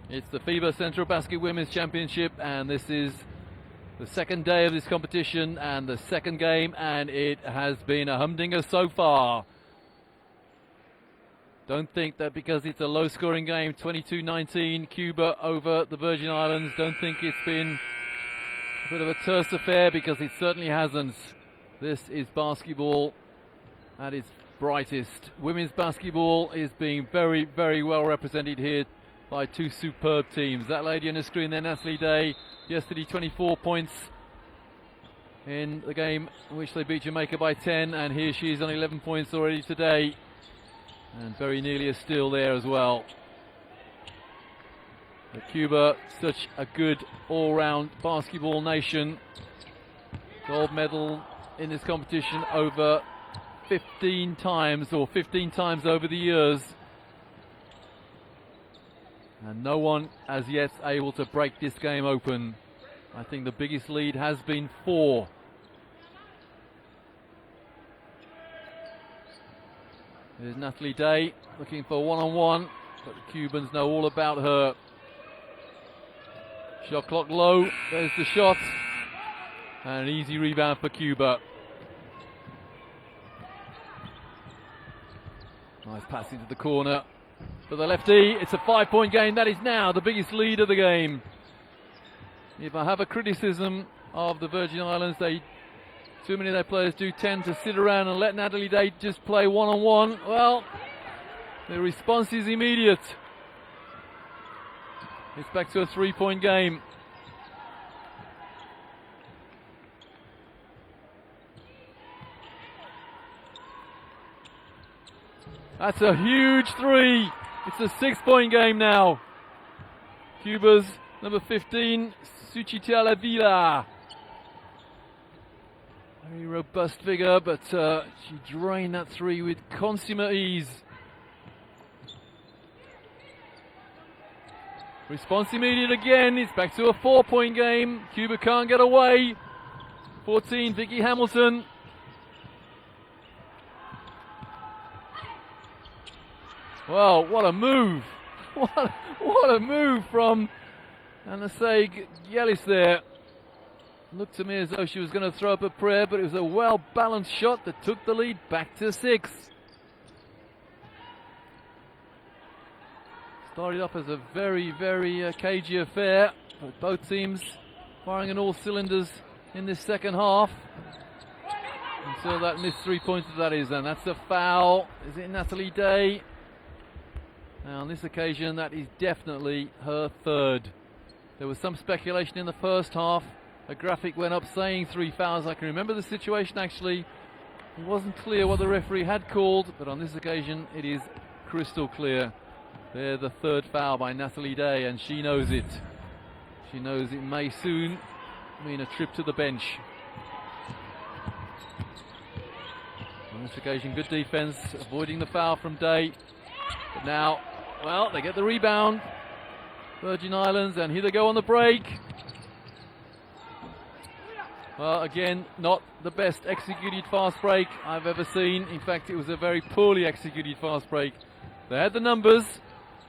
It's the FIBA Central Basket Women's Championship, and this is the second day of this competition and the second game, and it has been a humdinger so far. Don't think that because it's a low-scoring game, 22-19, Cuba over the Virgin Islands, don't think it's been a bit of a terse affair, because it certainly hasn't. This is basketball at its brightest. Women's basketball is being very, very well represented here by two superb teams. That lady on the screen there, Natalie Day, yesterday 24 points in the game in which they beat Jamaica by 10, and here she is on 11 points already today, and very nearly a steal there as well. But Cuba, such a good all-round basketball nation. Gold medal in this competition over 15 times, or 15 times over the years, and no one as yet able to break this game open. I think the biggest lead has been 4. There's Natalie Day looking for one-on-one, but the Cubans know all about her. Shot clock low, there's the shot, and an easy rebound for Cuba. Nice pass into the corner for the lefty. It's a 5-point game. That is now the biggest lead of the game. If I have a criticism of the Virgin Islands, too many of their players do tend to sit around and let Natalie Day just play one-on-one. Well, the response is immediate. It's back to a 3-point game. That's a huge 3. It's a 6-point game now. Cuba's number 15, Suchitela Vila. Very robust figure, but she drained that 3 with consummate ease. Response immediate again. It's back to a 4-point game. Cuba can't get away. 14, Vicky Hamilton. Well, what a move. What a move from Anasei Yelis there. Looked to me as though she was going to throw up a prayer, but it was a well-balanced shot that took the lead back to 6. Started off as a very, very cagey affair, but both teams firing on all cylinders in this second half. Until that missed 3-pointer that is, and that's a foul. Is it Natalie Day? Now on this occasion, that is definitely her 3rd. There was some speculation in the first half. A graphic went up saying 3 fouls. I can remember the situation actually. It wasn't clear what the referee had called, but on this occasion it is crystal clear. There, the 3rd foul by Natalie Day, and she knows it. She knows it may soon mean a trip to the bench. On this occasion, good defense, avoiding the foul from Day. But now, well, they get the rebound, Virgin Islands, and here they go on the break. Well, again, not the best executed fast break I've ever seen. In fact, it was a very poorly executed fast break. They had the numbers,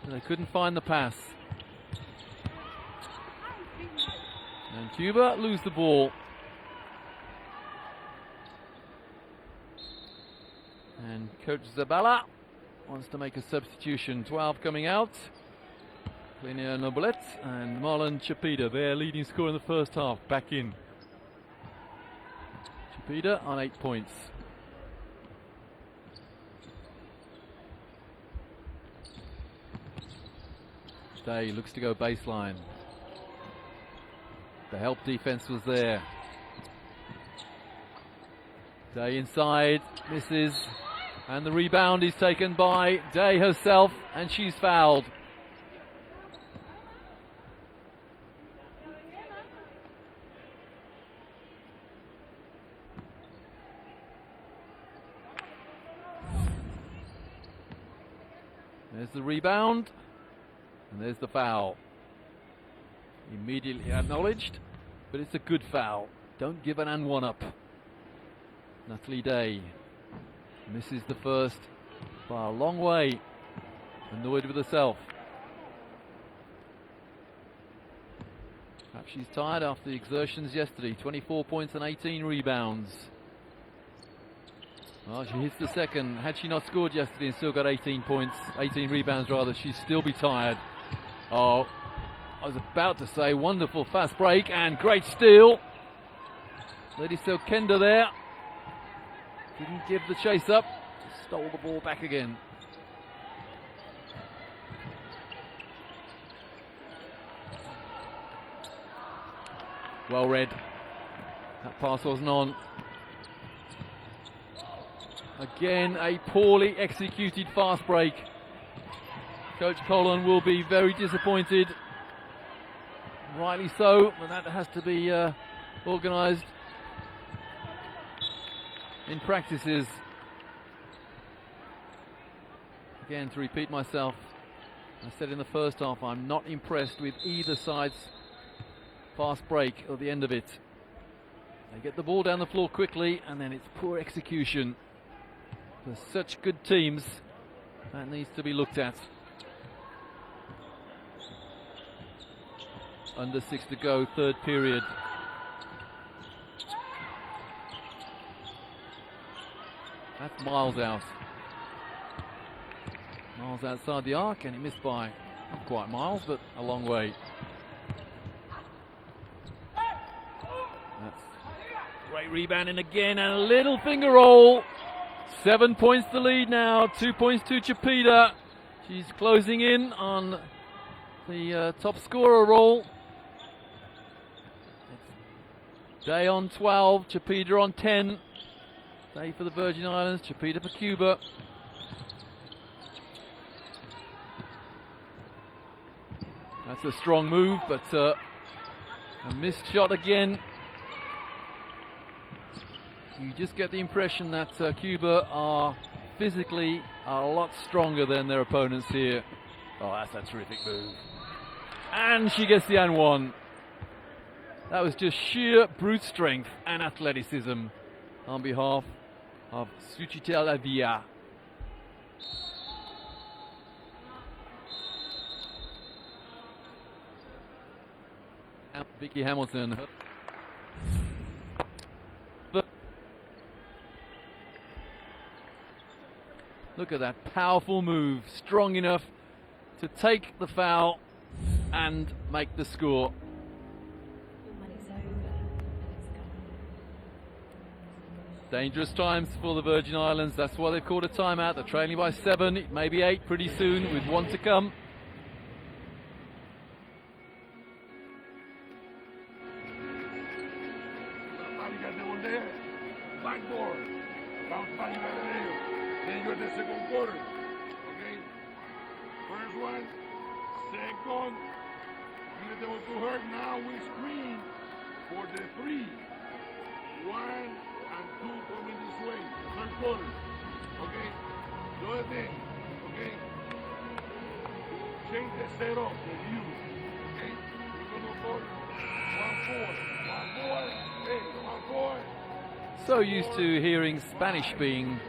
and they couldn't find the pass. And Cuba lose the ball. And Coach Zabala wants to make a substitution. 12 coming out. Clinia Nobelet and Marlon Chapida, their leading scorer in the first half, back in. Chapida on 8 points. Day looks to go baseline. The help defense was there. Day inside, misses, and the rebound is taken by Day herself, and she's fouled. There's the rebound, and there's the foul. Immediately acknowledged, but it's a good foul. Don't give an and one up. Natalie Day Misses the first by a long way. Annoyed with herself. Perhaps she's tired after the exertions yesterday. 24 points and 18 rebounds. Well, she hits the second. Had she not scored yesterday and still got 18 points, 18 rebounds rather, she'd still be tired. Oh, I was about to say wonderful fast break and great steal. Lady Selkenda there. Didn't give the chase up. Stole the ball back again. Well read. That pass wasn't on. Again, a poorly executed fast break. Coach Colin will be very disappointed. Rightly so, but that has to be organised in practices. Again, to repeat myself, I said in the first half, I'm not impressed with either side's fast break at the end of it. They get the ball down the floor quickly and then it's poor execution. For such good teams, that needs to be looked at. Under 6 to go, third period. That's Miles out. Miles outside the arc and he missed by, not quite Miles, but a long way. That's great rebounding again and a little finger roll. 7 points the lead now, 2 points to Chipeta. She's closing in on the top scorer role. It's Day on 12, Chipeta on 10. Day for the Virgin Islands, Chipeta for Cuba. That's a strong move, but a missed shot again. You just get the impression that Cuba are physically a lot stronger than their opponents here. Oh, that's a terrific move. And she gets the and one. That was just sheer brute strength and athleticism on behalf of Suchitela Avia. Vicky Hamilton. Look at that powerful move, strong enough to take the foul and make the score. Dangerous times for the Virgin Islands, that's why they've called a timeout. They're trailing by 7, it may be 8 pretty soon with 1 to come. Backdoor. Bounce back in that area. Then you're the second quarter. Okay? First one. Second. Give it to her. Now we screen for the 3. 1 and 2 coming this way. Third quarter. Okay? The other thing. Okay? Change the setup. The view. Okay? We're going to go 1-4. 1-4. Hey, 1-4. So used to hearing Spanish being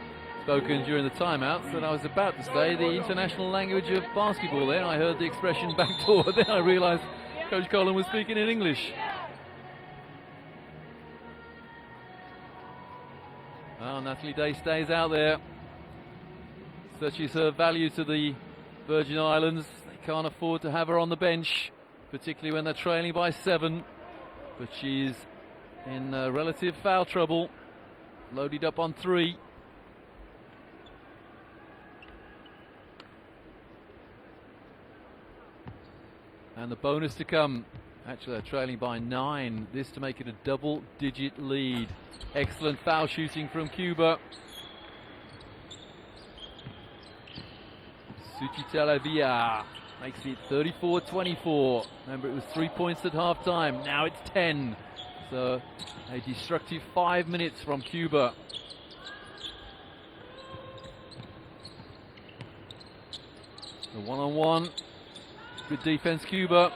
spoken during the timeouts that I was about to say the international language of basketball. Then I heard the expression backdoor, then I realized Coach Colin was speaking in English. Well, Natalie Day stays out there. Such is her value to the Virgin Islands. They can't afford to have her on the bench, particularly when they're trailing by 7. But she's in relative foul trouble. Loaded up on 3. And the bonus to come. Actually, they're trailing by 9. This to make it a double-digit lead. Excellent foul shooting from Cuba. Suchitela Avia makes it 34-24. Remember, it was 3 points at half-time. Now it's 10. So a destructive 5 minutes from Cuba. The one-on-one. Good defense, Cuba.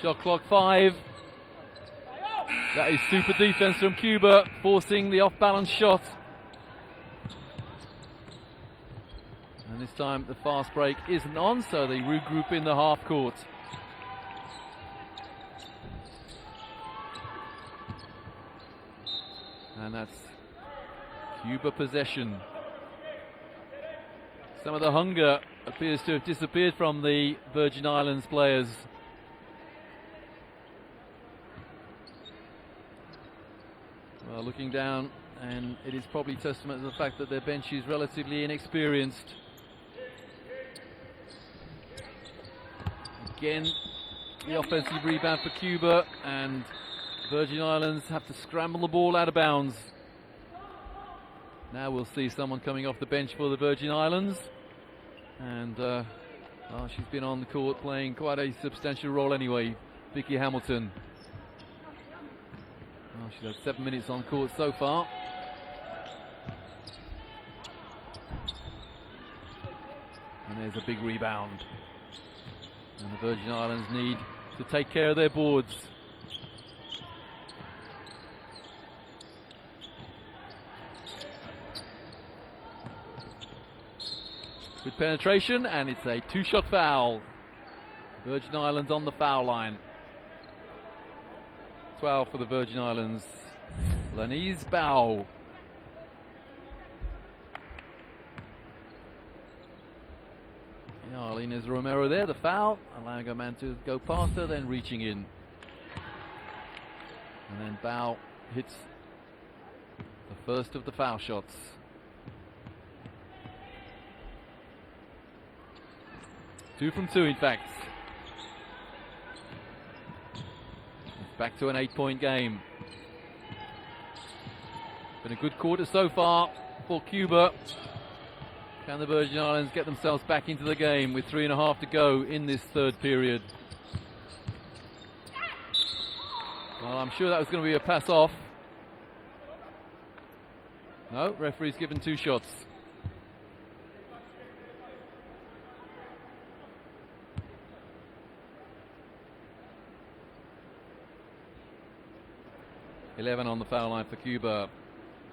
Shot clock 5. That is super defense from Cuba, forcing the off-balance shot. And this time the fast break isn't on, so they regroup in the half court. And that's Cuba possession. Some of the hunger appears to have disappeared from the Virgin Islands players. Well, looking down, and it is probably testament to the fact that their bench is relatively inexperienced. Again, the offensive rebound for Cuba, and Virgin Islands have to scramble the ball out of bounds. Now we'll see someone coming off the bench for the Virgin Islands. And she's been on the court playing quite a substantial role anyway, Vicky Hamilton. She's had 7 minutes on court so far. And there's a big rebound. And the Virgin Islands need to take care of their boards. Good penetration, and it's a two-shot foul. Virgin Islands on the foul line. 12 for the Virgin Islands. Lanise Bao. Inez Romero there, the foul, allowing a man to go past her, then reaching in. And then Bao hits the first of the foul shots. Two from two, in fact. It's back to an 8-point game. Been a good quarter so far for Cuba. Can the Virgin Islands get themselves back into the game with 3.5 to go in this third period? Well, I'm sure that was going to be a pass off. No, referee's given 2 shots. (11) on the foul line for Cuba.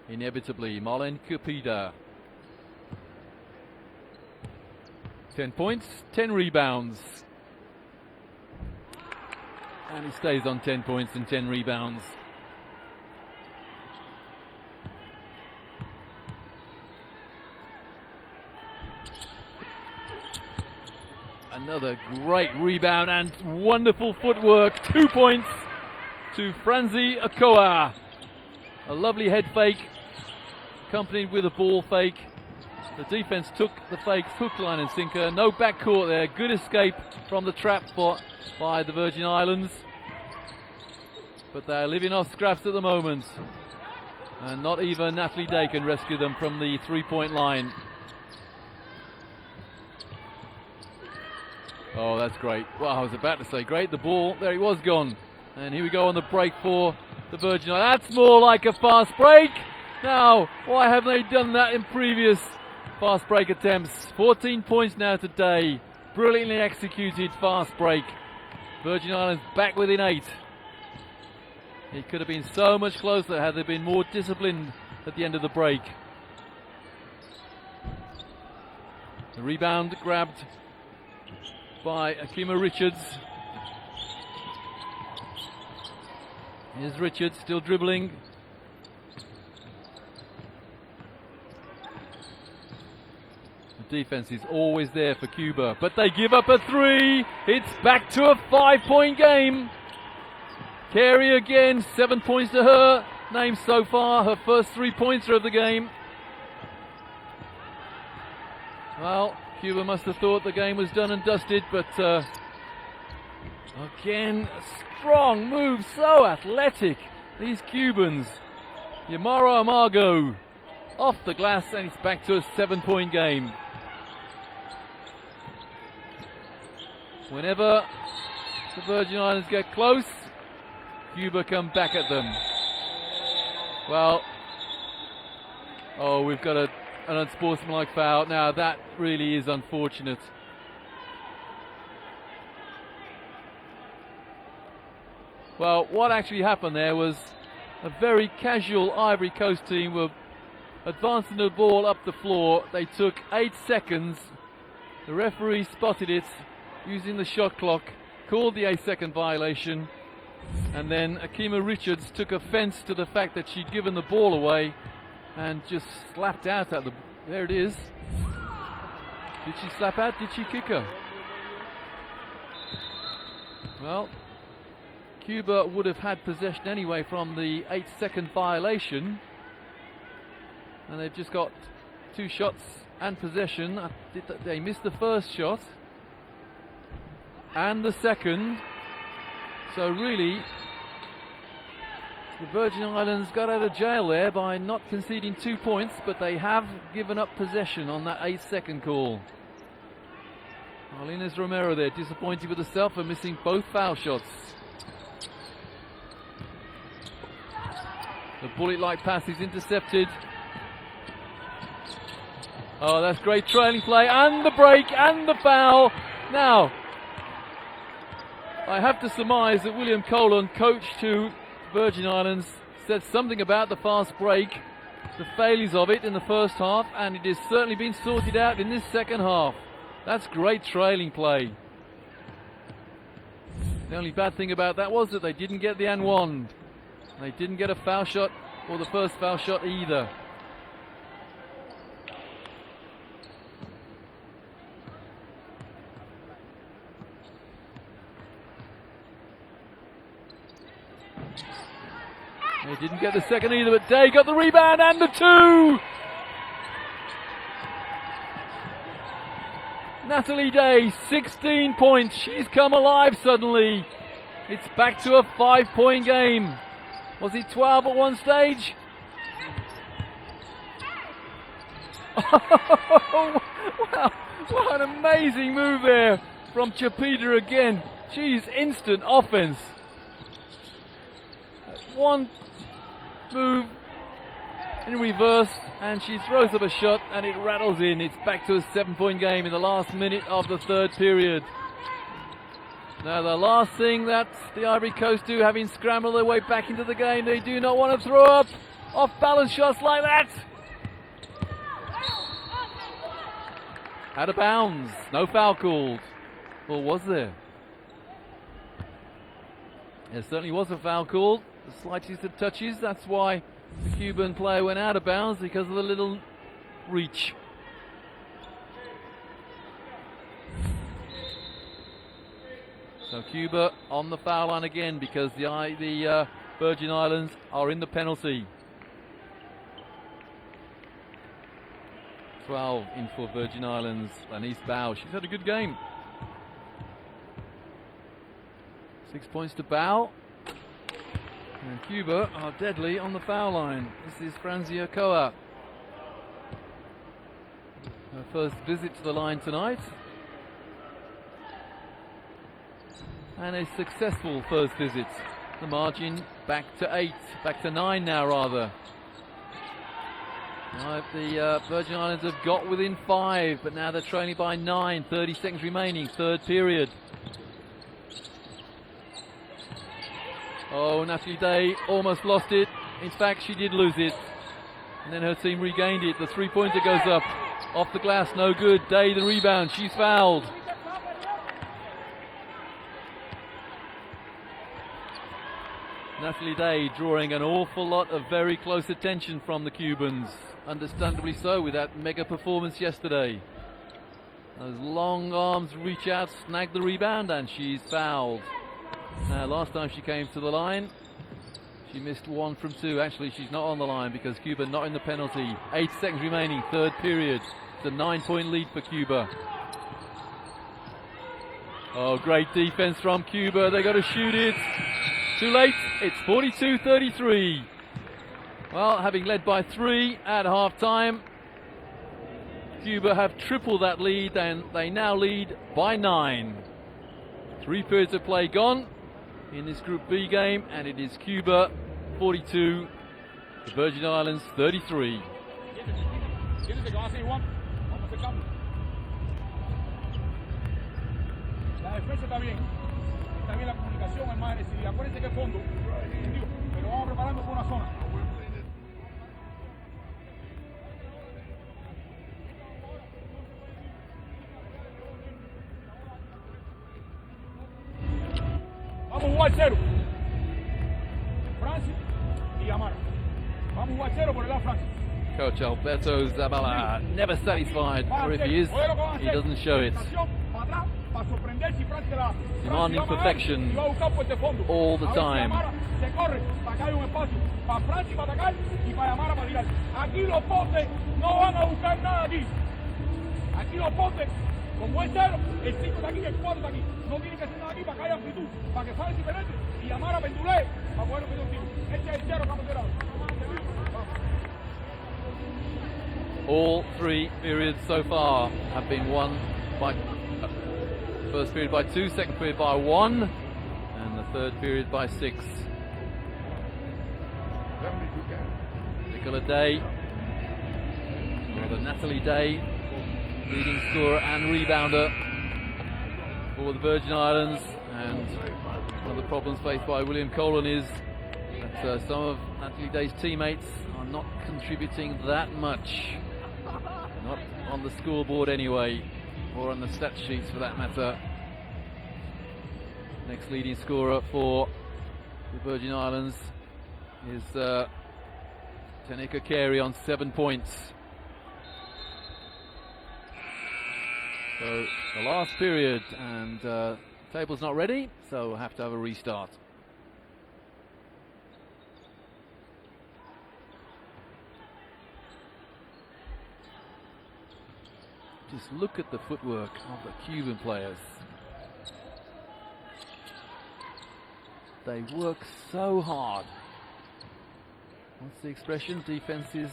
Inevitably, Marlene Cupida. 10 points, 10 rebounds. And he stays on 10 points and 10 rebounds. Another great rebound and wonderful footwork. 2 points to Franzi Okoa. A lovely head fake, accompanied with a ball fake. The defense took the fake, hook, line and sinker. No backcourt there. Good escape from the trap spot by the Virgin Islands. But they're living off scraps at the moment. And not even Natalie Day can rescue them from the 3-point line. Oh, that's great. Well, I was about to say great. The ball, there it was gone. And here we go on the break for the Virgin Islands. That's more like a fast break. Now, why haven't they done that in previous fast break attempts? 14 points now today. Brilliantly executed fast break. Virgin Islands back within 8. It could have been so much closer had they been more disciplined at the end of the break. The rebound grabbed by Akima Richards. Here's Richards still dribbling. The defense is always there for Cuba, but they give up a 3. It's back to a 5-point game. Carey again, 7 points to her name so far, her first 3-pointer of the game. Well, Cuba must have thought the game was done and dusted, but again, strong move, so athletic. These Cubans. Yamara Amargo off the glass, and it's back to a 7-point game. Whenever the Virgin Islands get close, Cuba come back at them. Well, oh, we've got an unsportsmanlike foul. Now that really is unfortunate. Well, what actually happened there was a very casual Ivory Coast team were advancing the ball up the floor. They took 8 seconds. The referee spotted it using the shot clock, called the 8-second violation, and then Akima Richards took offense to the fact that she'd given the ball away and just slapped out at the... There it is. Did she slap out? Did she kick her? Well, Cuba would have had possession anyway from the 8-second violation, and they've just got 2 shots and possession. They missed the first shot and the second, so really the Virgin Islands got out of jail there by not conceding 2 points, but they have given up possession on that 8-second call. Marlene Romero there, disappointed with herself for missing both foul shots. The bullet-like pass is intercepted. Oh, that's great trailing play, and the break, and the foul. Now, I have to surmise that William Colon, coach to Virgin Islands, said something about the fast break, the failures of it in the first half, and it has certainly been sorted out in this second half. That's great trailing play. The only bad thing about that was that they didn't get the and one. They didn't get a foul shot, or the first foul shot either. They didn't get the second either, but Day got the rebound and the 2! Natalie Day, 16 points. She's come alive suddenly. It's back to a 5-point game. Was it 12 at one stage? Oh, wow, what an amazing move there from Chapita again. She's instant offense. One move in reverse and she throws up a shot and it rattles in. It's back to a 7-point game in the last minute of the third period. Now the last thing that the Ivory Coast do, having scrambled their way back into the game, they do not want to throw up off balance shots like that. Out of bounds, no foul called. Or was there? There certainly was a foul called. The slightest of touches, that's why the Cuban player went out of bounds, because of the little reach. So Cuba on the foul line again, because the Virgin Islands are in the penalty. 12 in for Virgin Islands. Lanice Bow, she's had a good game. 6 points to Bow. And Cuba are deadly on the foul line. This is Franzia Koa. Her first visit to the line tonight. And a successful first visit. The margin back to 8, back to 9 now rather. The Virgin Islands have got within 5, but now they're trailing by 9, 30 seconds remaining, third period. Oh, Natalie Day almost lost it. In fact, she did lose it. And then her team regained it. The three-pointer goes up. Off the glass, no good. Day the rebound. She's fouled. Natalie Day drawing an awful lot of very close attention from the Cubans. Understandably so, with that mega performance yesterday. Those long arms reach out, snag the rebound, and she's fouled. Now, last time she came to the line, she missed 1 from 2. Actually, she's not on the line because Cuba not in the penalty. 8 seconds remaining, third period. It's a 9-point lead for Cuba. Oh, great defense from Cuba. They got to shoot it. Too late. It's 42-33. Well, having led by 3 at half-time, Cuba have tripled that lead, and they now lead by 9. 3 periods of play gone in this Group B game, and it is Cuba 42, the Virgin Islands 33. La defensa está bien la comunicación es más agresiva. Acuérdense que el fondo, pero vamos preparando por una zona. jugar cero. Francia y Amara. Vamos a jugar cero por el lado Francia. Coach Alberto Zabala, never satisfied, or if he is, he doesn't show it. Demanding perfection all the time. Aquí los potes no van a buscar nada aquí. Aquí los potes, como es cero, el 5 de aquí, el 4 de aquí. No tiene que hacer nada aquí para que haya amplitud, para que Francia y penetre y Amara pendulee para poder meter un tiro. Este es el cero que vamos a hacer ahora. All three periods so far have been won by first period by 2, second period by 1, and the third period by 6. Nicola Day, or the Natalie Day, leading scorer and rebounder for the Virgin Islands. And one of the problems faced by William Colan is that some of Natalie Day's teammates are not contributing that much. Not on the scoreboard anyway, or on the stat sheets for that matter. Next leading scorer for the Virgin Islands is Tanika Carey on 7 points. So the last period, and table's not ready, so we'll have to have a restart. Just look at the footwork of the Cuban players. They work so hard. What's the expression? Defense is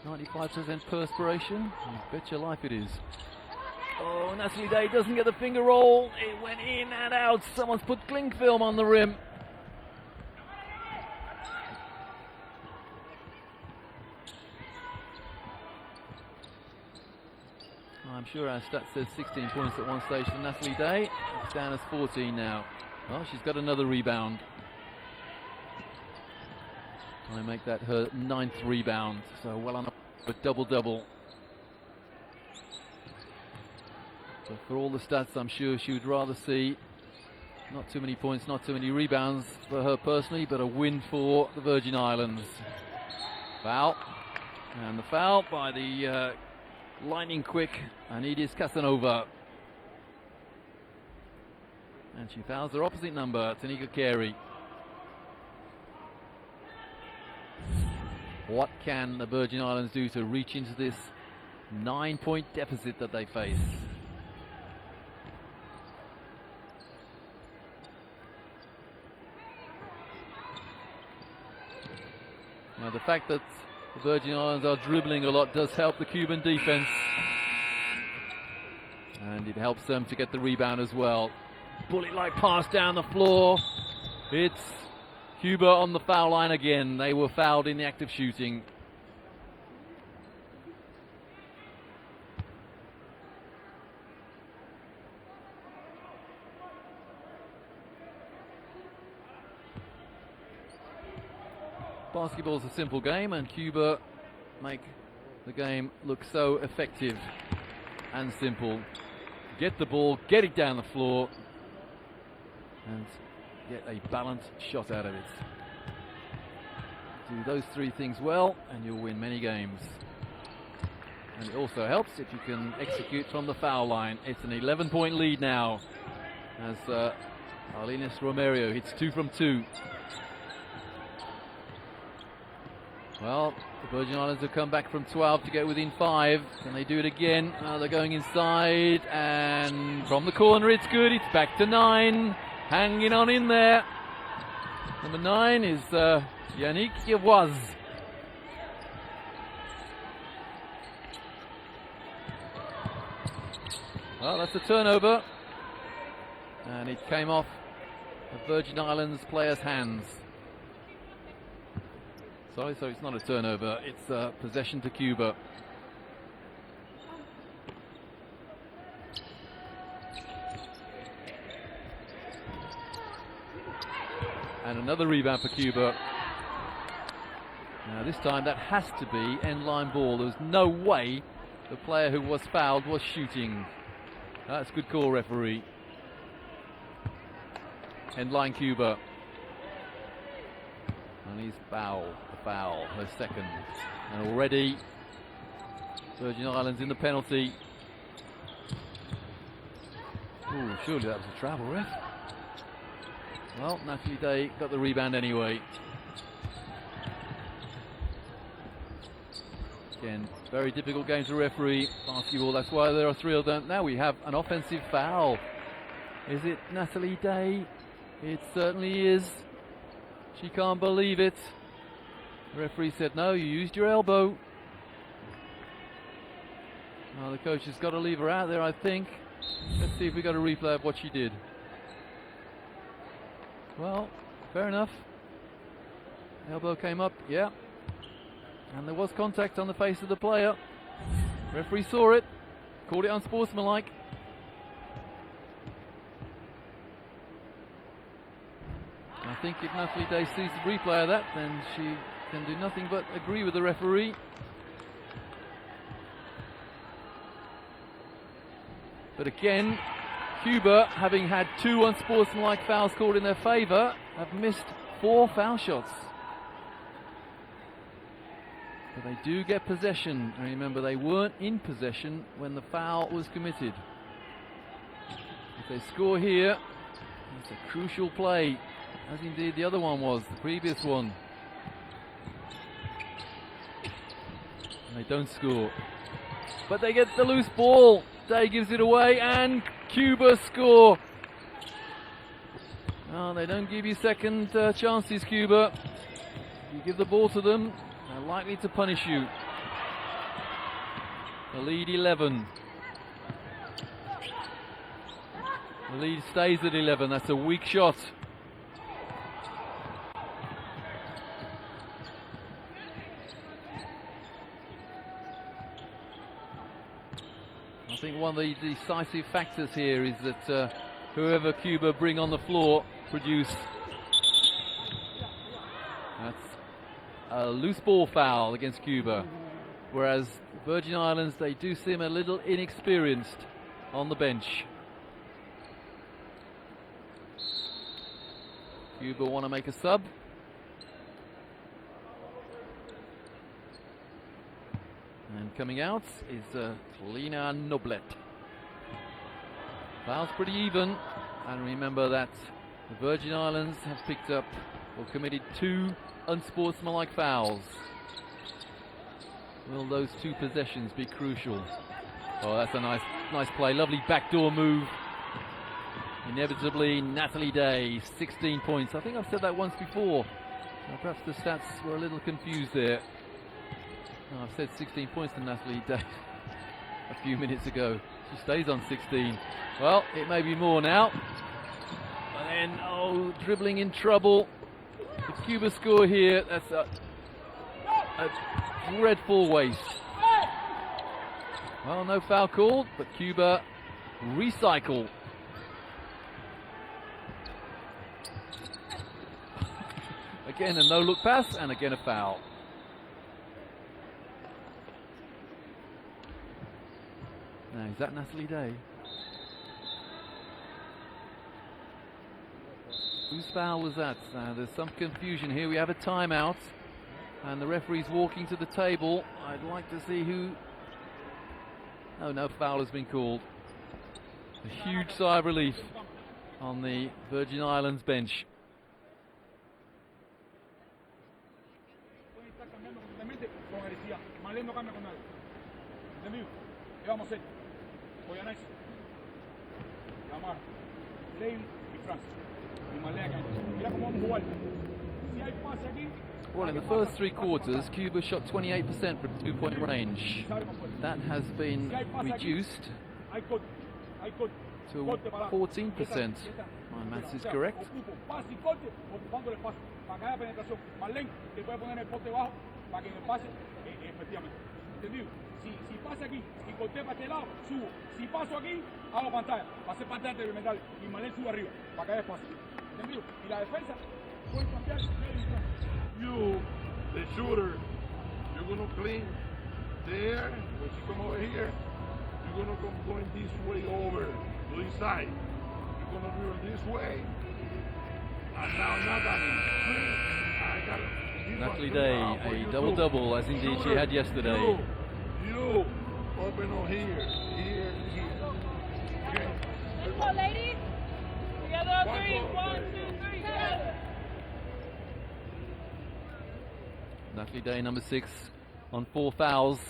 95% perspiration? You bet your life it is. Oh, Natalie Day doesn't get the finger roll. It went in and out. Someone's put cling film on the rim. I'm sure our stat says 16 points at one stage for Natalie Day. It's down as 14 now. Well, she's got another rebound. I make that her 9th rebound, so well on a double-double. But for all the stats, I'm sure she would rather see not too many points, not too many rebounds for her personally, but a win for the Virgin Islands. Foul. And the foul by the lightning quick Anidis Casanova. And she fouls her opposite number, Tanika Carey. What can the Virgin Islands do to reach into this 9-point deficit that they face? Now, the fact that the Virgin Islands are dribbling a lot does help the Cuban defense. And it helps them to get the rebound as well. Bullet-like pass down the floor. It's Cuba on the foul line again. They were fouled in the act of shooting. Basketball's a simple game, and Cuba make the game look so effective and simple. Get the ball, get it down the floor, and get a balanced shot out of it. Do those three things well, and you'll win many games. And it also helps if you can execute from the foul line. It's an 11-point lead now, as Arlenis Romero hits 2 from 2. Well, the Virgin Islands have come back from 12 to get within 5. Can they do it again? They're going inside, and from the corner it's good. It's back to 9. Hanging on in there. Number 9 is Yannick Yavoise. Well, that's a turnover. And it came off the Virgin Islands player's hands. Sorry, so it's not a turnover. It's possession to Cuba. And another rebound for Cuba. Now this time that has to be end-line ball. There's no way the player who was fouled was shooting. That's good call, referee. End-line Cuba. And he's foul, her second. And already Virgin Islands in the penalty. Ooh, surely that was a travel, ref. Well, Natalie Day got the rebound anyway. Again, very difficult game to referee basketball. That's why there are 3 of them. Now we have an offensive foul. Is it Natalie Day? It certainly is. She can't believe it. The referee said, no, you used your elbow. Well, the coach has got to leave her out there, I think. Let's see if we got a replay of what she did. Well, fair enough. Elbow came up, yeah. And there was contact on the face of the player. Referee saw it, called it unsportsmanlike. I think if Natalie Day sees the replay of that, then she can do nothing but agree with the referee. But again, Cuba, having had 2 unsportsmanlike fouls called in their favour, have missed 4 foul shots. But they do get possession, and remember they weren't in possession when the foul was committed. If they score here, it's a crucial play, as indeed the other one was, the previous one. And they don't score. But they get the loose ball. Day gives it away, and Cuba score. Oh, they don't give you second chances, Cuba. You give the ball to them, they're likely to punish you. The lead 11. The lead stays at 11. That's a weak shot. I think one of the decisive factors here is that whoever Cuba bring on the floor produce. That's a loose ball foul against Cuba, whereas Virgin Islands, they do seem a little inexperienced on the bench. Cuba want to make a sub. And coming out is Lina Noblet. Foul's pretty even, and remember that the Virgin Islands have picked up or committed 2 unsportsmanlike fouls. Will those 2 possessions be crucial? Oh, that's a nice play. Lovely backdoor move. Inevitably, Natalie Day, 16 points. I think I've said that once before. Perhaps the stats were a little confused there. I've said 16 points to Natalie Day a few minutes ago. She stays on 16. Well, it may be more now. But then, oh, dribbling in trouble. The Cuba score here, that's a dreadful waste. Well, no foul called, but Cuba recycle. Again, a no-look pass, and again a foul. Now, is that Natalie Day? Whose foul was that? There's some confusion here. We have a timeout, and the referee's walking to the table. I'd like to see who... Oh, no foul has been called. A huge sigh of relief on the Virgin Islands bench. Well, in the first 3 quarters, Cuba shot 28% from 2-point range. That has been reduced to 14%. My maths is correct. Si pasa aquí y corté para este lado, subo. Si paso aquí, hago pantalla. Pasé pantalla experimental y Malén sube arriba para que haya espacio. ¿Entendido? Y la defensa puede cambiar. You, the shooter, you're going to clean there. When you come over here, you're going to come going this way over to this side. You're going to do it this way. And now, Natalie, I got it. Natalie Day, a double-double, as indeed she had yesterday. You open on here. Okay. Let's go, ladies. Together on three. 1, 2, 3, together. Natalie Day, number 6, on 4 fouls,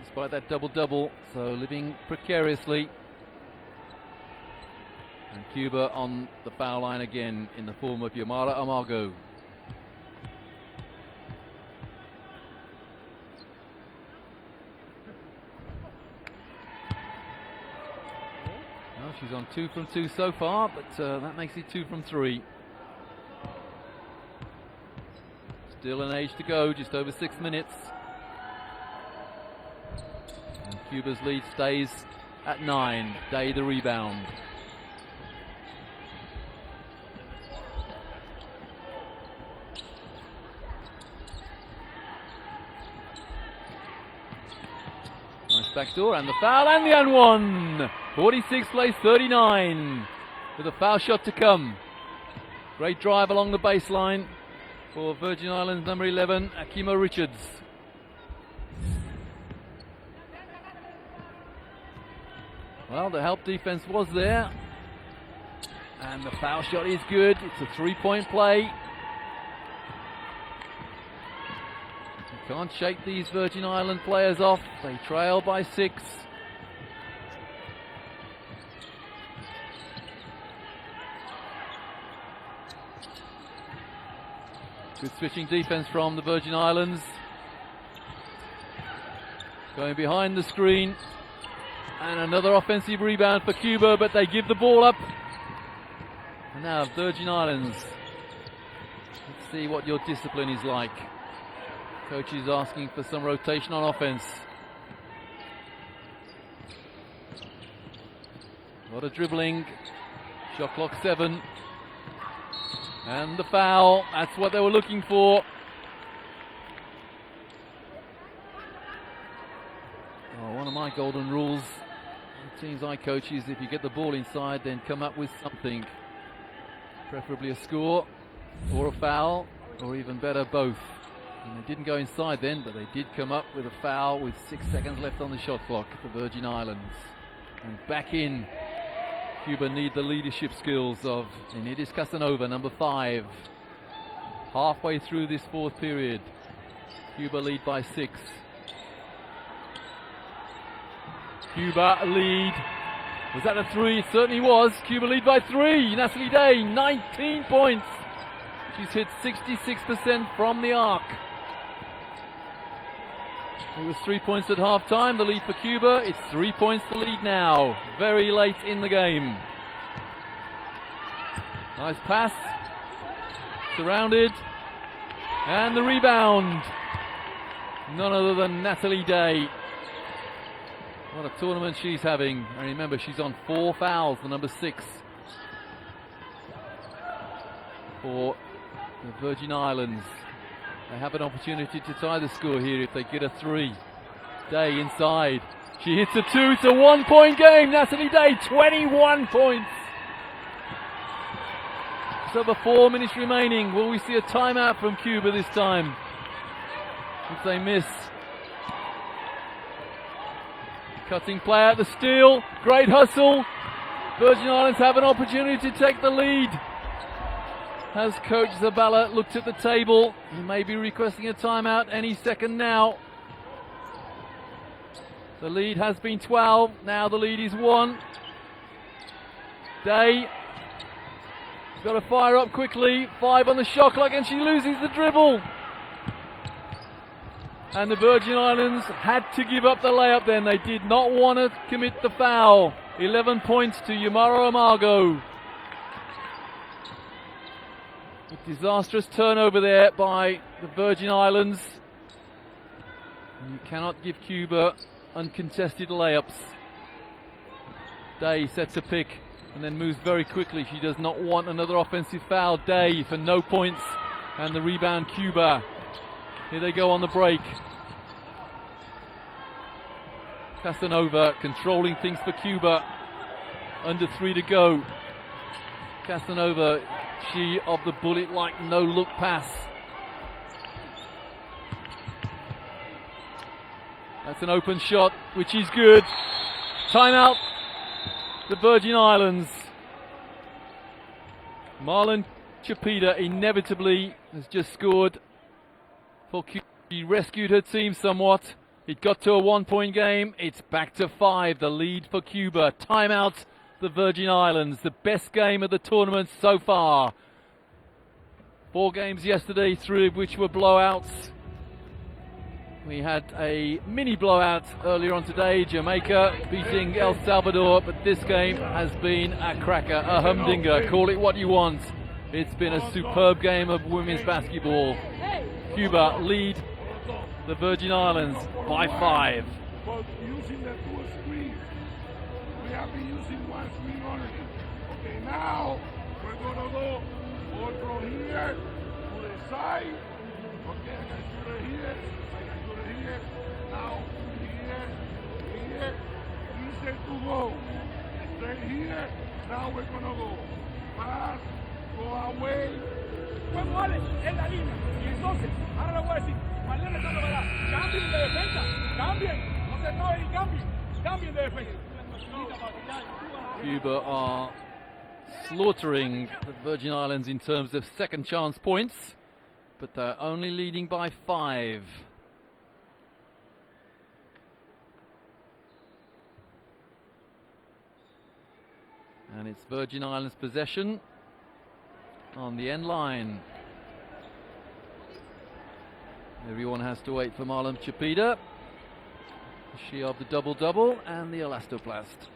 despite that double-double, so living precariously. And Cuba on the foul line again in the form of Yamara Amargo. Well, she's on 2 from 2 so far, but that makes it 2 from 3. Still an age to go, just over 6 minutes. And Cuba's lead stays at 9. Day the rebound. Nice backdoor and the foul and the and one. 46 plays 39 with a foul shot to come. Great drive along the baseline for Virgin Islands number 11, Akima Richards. Well, the help defense was there. And the foul shot is good. It's a 3-point play. You can't shake these Virgin Island players off. They trail by 6. Good switching defense from the Virgin Islands. Going behind the screen. And another offensive rebound for Cuba, but they give the ball up. And now Virgin Islands. Let's see what your discipline is like. Coach is asking for some rotation on offense. A lot of dribbling. Shot clock 7. And the foul, that's what they were looking for. Oh, one of my golden rules, the teams I coach, is if you get the ball inside, then come up with something. Preferably a score, or a foul, or even better, both. And they didn't go inside then, but they did come up with a foul with 6 seconds left on the shot clock for Virgin Islands. And back in. Cuba need the leadership skills of Inidis Casanova, number 5. Halfway through this 4th period. Cuba lead by 6. Cuba lead. Was that a 3? It certainly was. Cuba lead by 3. Natalie Day, 19 points. She's hit 66% from the arc. It was 3 points at half time, the lead for Cuba. It's 3 points the lead now, very late in the game. Nice pass, surrounded, and the rebound. None other than Natalie Day. What a tournament she's having. And remember, she's on 4 fouls, the number 6 for the Virgin Islands. They have an opportunity to tie the score here if they get a 3. Day inside. She hits a 2. It's a 1-point game. Natalie Day, 21 points. Just over 4 minutes remaining. Will we see a timeout from Cuba this time? If they miss. Cutting play out the steal. Great hustle. Virgin Islands have an opportunity to take the lead. Has Coach Zabala looked at the table? He may be requesting a timeout any second now. The lead has been 12. Now the lead is 1. Day. She's got to fire up quickly. 5 on the shot clock and she loses the dribble. And the Virgin Islands had to give up the layup then. They did not want to commit the foul. 11 points to Yamara Amargo. A disastrous turnover there by the Virgin Islands. And you cannot give Cuba uncontested layups. Day sets a pick and then moves very quickly. She does not want another offensive foul. Day for no points. And the rebound, Cuba. Here they go on the break. Casanova controlling things for Cuba. Under 3 to go. Casanova, she of the bullet-like no-look pass. That's an open shot, which is good. Timeout, the Virgin Islands. Marlon Chapita inevitably has just scored for Cuba. She rescued her team somewhat. It got to a 1-point game. It's back to 5, the lead for Cuba. Timeout, the Virgin Islands. The best game of the tournament so far. 4 games yesterday, 3 of which were blowouts. We had a mini blowout earlier on today, Jamaica beating El Salvador, but this game has been a cracker, a humdinger, call it what you want. It's been a superb game of women's basketball. Cuba lead the Virgin Islands by 5. But using the 2 screens, we have been using 1 screen only. Okay, now we're gonna go all from here to the side. Okay, I can shoot it here. Here, now, here, easy to go. Stay here, now we're gonna go. Pass, go away. Juego Alex en la línea. Y entonces, ahora le voy a decir, Marlene está novedad. Cambien de defensa, cambien. No se enojen y cambien de defensa. Cuba are slaughtering the Virgin Islands in terms of second chance points, but they're only leading by 5. And it's Virgin Islands possession on the end line. Everyone has to wait for Marlon Chapita. She of the double-double and the elastoplast.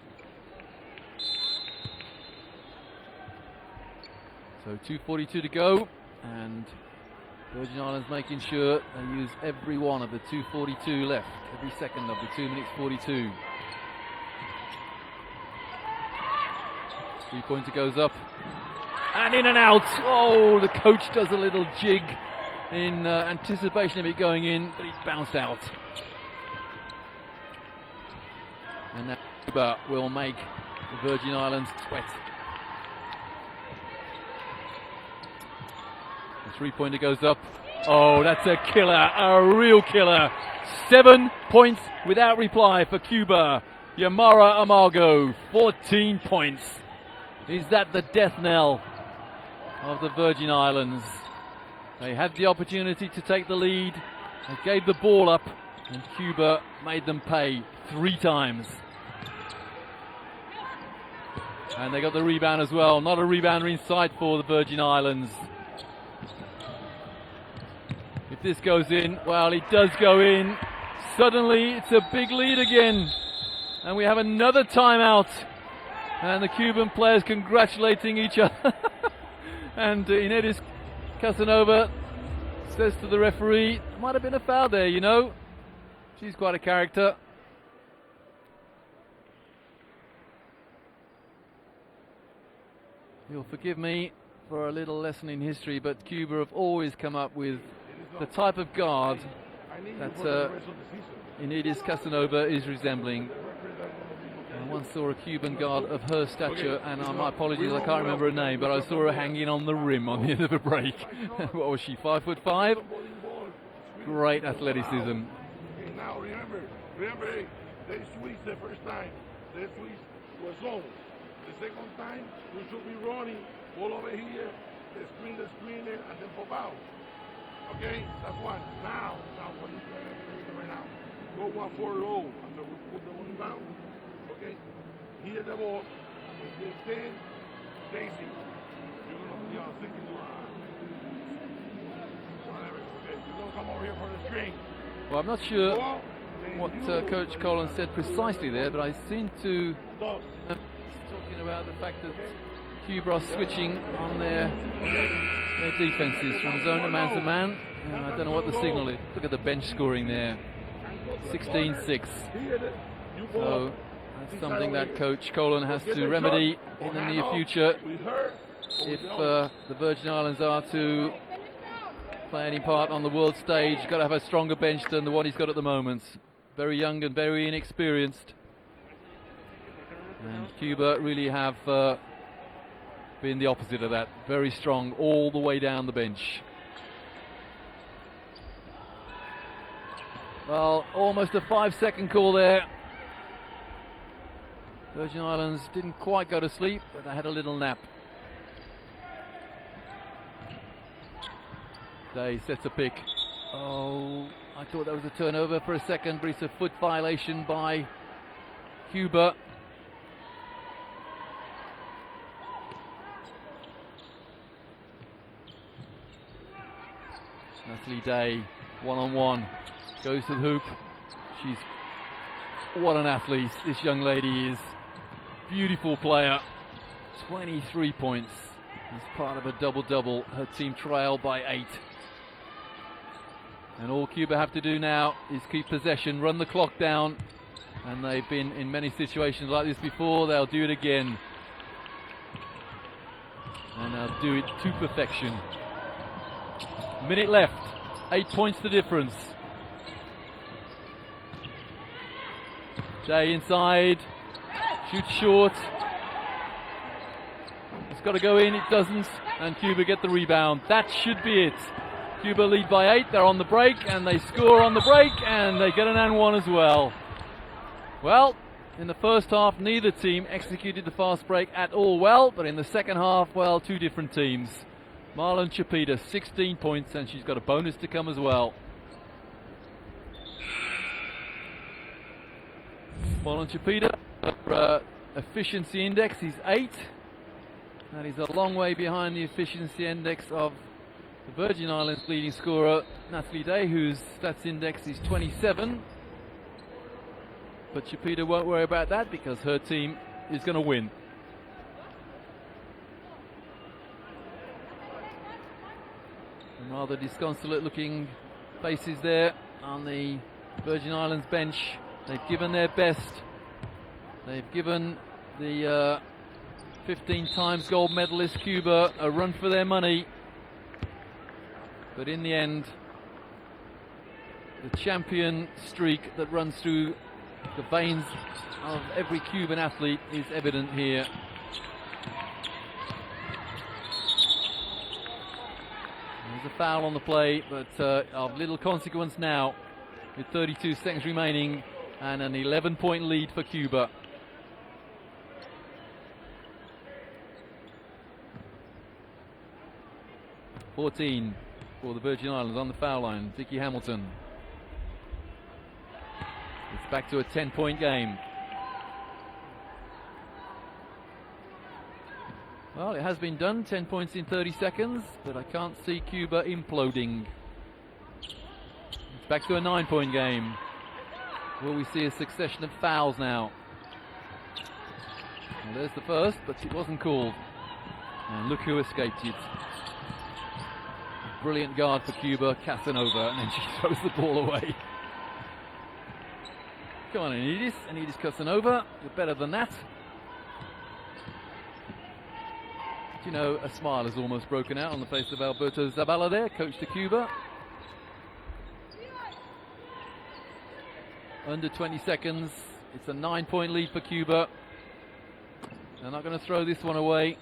So 2:42 to go, and Virgin Islands making sure they use every one of the 2:42 left, every second of the 2 minutes 42. 3-pointer goes up and in and out. Oh, the coach does a little jig in anticipation of it going in, but it's bounced out. And that Cuba will make the Virgin Islands sweat. The 3-pointer goes up. Oh, that's a killer, a real killer. 7 points without reply for Cuba. Yamara Amargo, 14 points. Is that the death knell of the Virgin Islands? They had the opportunity to take the lead. They gave the ball up, and Cuba made them pay 3 times. And they got the rebound as well. Not a rebounder in sight for the Virgin Islands. If this goes in, well, it does go in. Suddenly, it's a big lead again. And we have another timeout. And the Cuban players congratulating each other. And Inedis Casanova says to the referee, might have been a foul there, you know. She's quite a character. You'll forgive me for a little lesson in history, but Cuba have always come up with the type of guard that Inedis Casanova is resembling. I once saw a Cuban guard of her stature, and my apologies, I can't remember her name, but I saw her hanging on the rim on the end of a break. What was she, 5'5"? Great athleticism. Now remember, they switched the first time. They switched to a zone. The second time, we should be running all over here, the screen, and then pop out. Okay, that's one. Now, what you doing right now? Go 1-4 low, and then we put the ball down. Okay, here the ball, the 10, Daisy. You're thinking, whatever. Okay, you're gonna come over here for the screen. Well, I'm not sure what Coach Colin said precisely there, but I seem to talking about the fact that Cuba are switching on their defenses from zone to man. I don't know what the signal is. Look at the bench scoring there, 16-6. So that's something that Coach Colin has to remedy in the near future if the Virgin Islands are to play any part on the world stage. Got to have a stronger bench than the one he's got at the moment. Very young and very inexperienced. And Cuba really have been the opposite of that. Very strong all the way down the bench. Well, almost a 5-second call there. Virgin Islands didn't quite go to sleep, but they had a little nap. Day sets a pick. Oh, I thought that was a turnover for a second, but it's a foot violation by Cuba. Natalie Day, one-on-one, goes to the hoop. What an athlete this young lady is. Beautiful player. 23 points as part of a double-double. Her team trail by 8. And all Cuba have to do now is keep possession, run the clock down. And they've been in many situations like this before. They'll do it again. And they'll do it to perfection. Minute left. 8 points the difference. Day inside. Shoots short. It's got to go in. It doesn't. And Cuba get the rebound. That should be it. Cuba lead by 8. They're on the break. And they score on the break. And they get an and one as well. Well, in the first half, neither team executed the fast break at all well. But in the second half, well, two different teams. Marlon Chapita, 16 points, and she's got a bonus to come as well. Marlon Chapita, her efficiency index is 8. That is a long way behind the efficiency index of the Virgin Islands leading scorer, Natalie Day, whose stats index is 27. But Chapita won't worry about that because her team is going to win. Rather disconsolate looking faces there on the Virgin Islands bench. They've given their best. They've given the 15 times gold medalist Cuba a run for their money. But in the end, the champion streak that runs through the veins of every Cuban athlete is evident here. There's a foul on the play, but of little consequence now, with 32 seconds remaining and an 11-point lead for Cuba. (14) for the Virgin Islands on the foul line. Vicky Hamilton. It's back to a 10-point game. Well, it has been done, 10 points in 30 seconds, but I can't see Cuba imploding. It's back to a 9-point game. Will we see a succession of fouls now? Well, there's the first, but it wasn't called. And look who escaped it. Brilliant guard for Cuba, Casanova, and then she throws the ball away. Come on, Anidis Casanova, you're better than that. You know, a smile has almost broken out on the face of Alberto Zabala there, coach to Cuba. Under 20 seconds. It's a 9-point lead for Cuba. They're not going to throw this one away.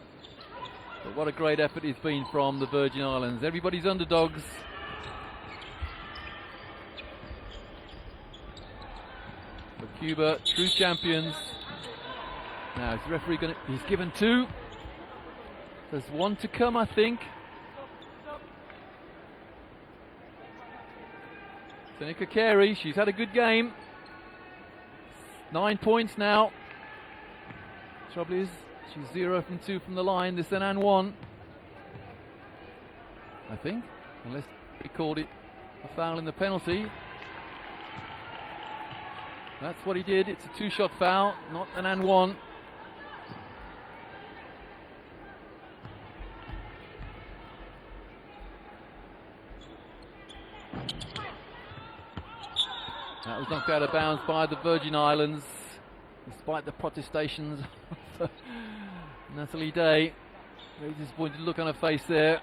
But what a great effort it's been from the Virgin Islands. Everybody's underdogs. For Cuba, true champions. Now, is the referee going to... He's given 2. There's 1 to come, I think. Seneca Carey, she's had a good game. 9 points now. Trouble is, she's 0 from 2 from the line. This is an and one, I think, unless we called it a foul in the penalty. That's what he did. It's a 2-shot foul, not an and one. That was knocked out of bounds by the Virgin Islands, despite the protestations of Natalie Day. Very disappointed look on her face there.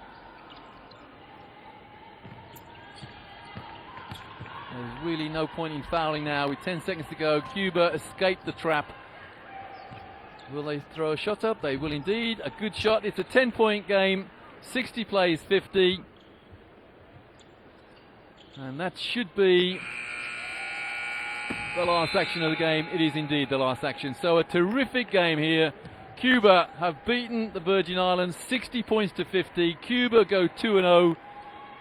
There's really no point in fouling now with 10 seconds to go. Cuba escaped the trap. Will they throw a shot up? They will indeed. A good shot. It's a 10-point game. 60 plays 50. And that should be the last action of the game? It is indeed the last action. So a terrific game here. Cuba have beaten the Virgin Islands 60 points to 50. Cuba go 2-0.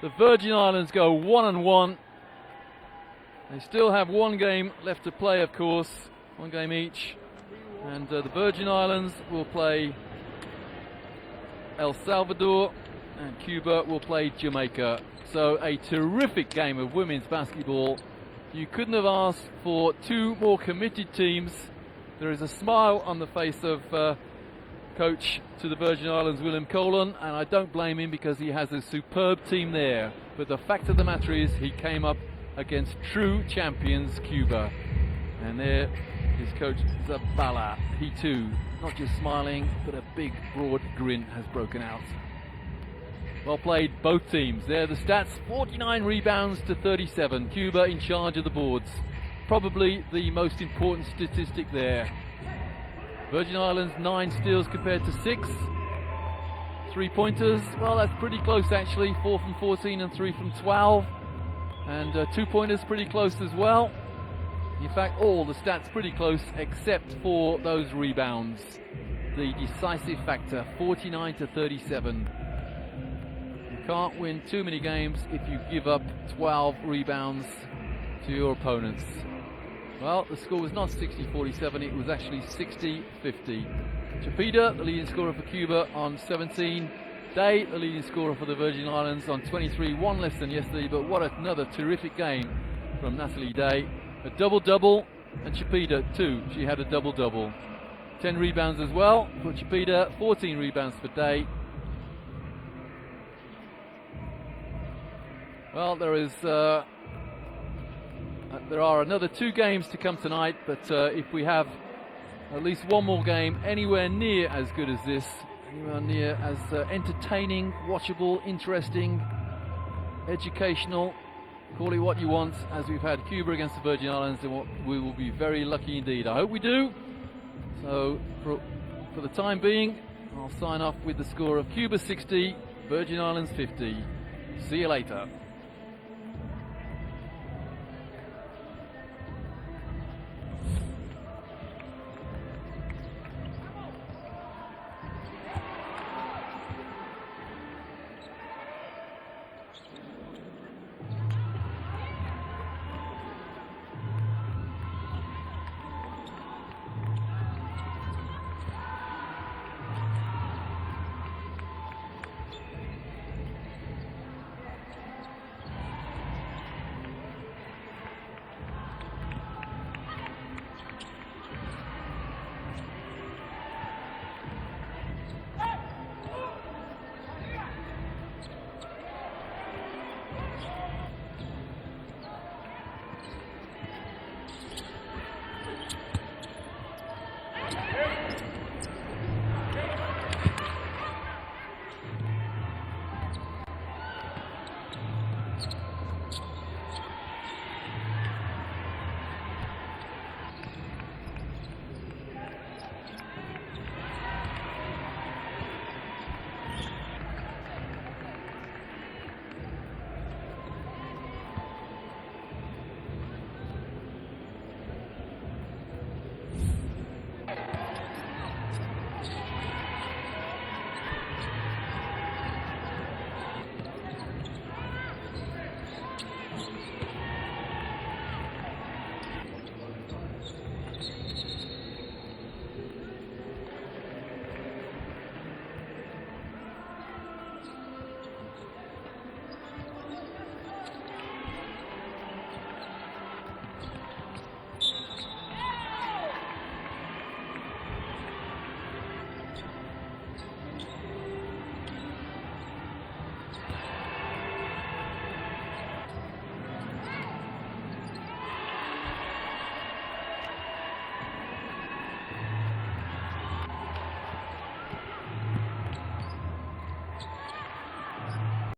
The Virgin Islands go 1-1. They still have one game left to play, of course, one game each. And the Virgin Islands will play El Salvador and Cuba will play Jamaica. So a terrific game of women's basketball. You couldn't have asked for two more committed teams. There is a smile on the face of coach to the Virgin Islands, William Colon, and I don't blame him because he has a superb team there. But the fact of the matter is he came up against true champions Cuba. And there is Coach Zabala. He too, not just smiling, but a big broad grin has broken out. Well played, both teams. There are the stats, 49 rebounds to 37. Cuba in charge of the boards. Probably the most important statistic there. Virgin Islands 9 steals compared to 6. 3-pointers, well that's pretty close actually. 4 from 14 and 3 from 12. And 2-pointers pretty close as well. In fact, all the stats pretty close except for those rebounds. The decisive factor, 49 to 37. You can't win too many games if you give up 12 rebounds to your opponents. Well, the score was not 60-47, it was actually 60-50. Chapita, the leading scorer for Cuba on 17. Day, the leading scorer for the Virgin Islands on 23, one less than yesterday, but what another terrific game from Natalie Day. A double-double, and Chapita too, she had a double-double. 10 rebounds as well for Chapita, 14 rebounds for Day. Well, there are another 2 games to come tonight, but if we have at least one more game anywhere near as good as this, anywhere near as entertaining, watchable, interesting, educational, call it what you want, as we've had Cuba against the Virgin Islands, then we will be very lucky indeed. I hope we do. So for the time being, I'll sign off with the score of Cuba 60, Virgin Islands 50. See you later.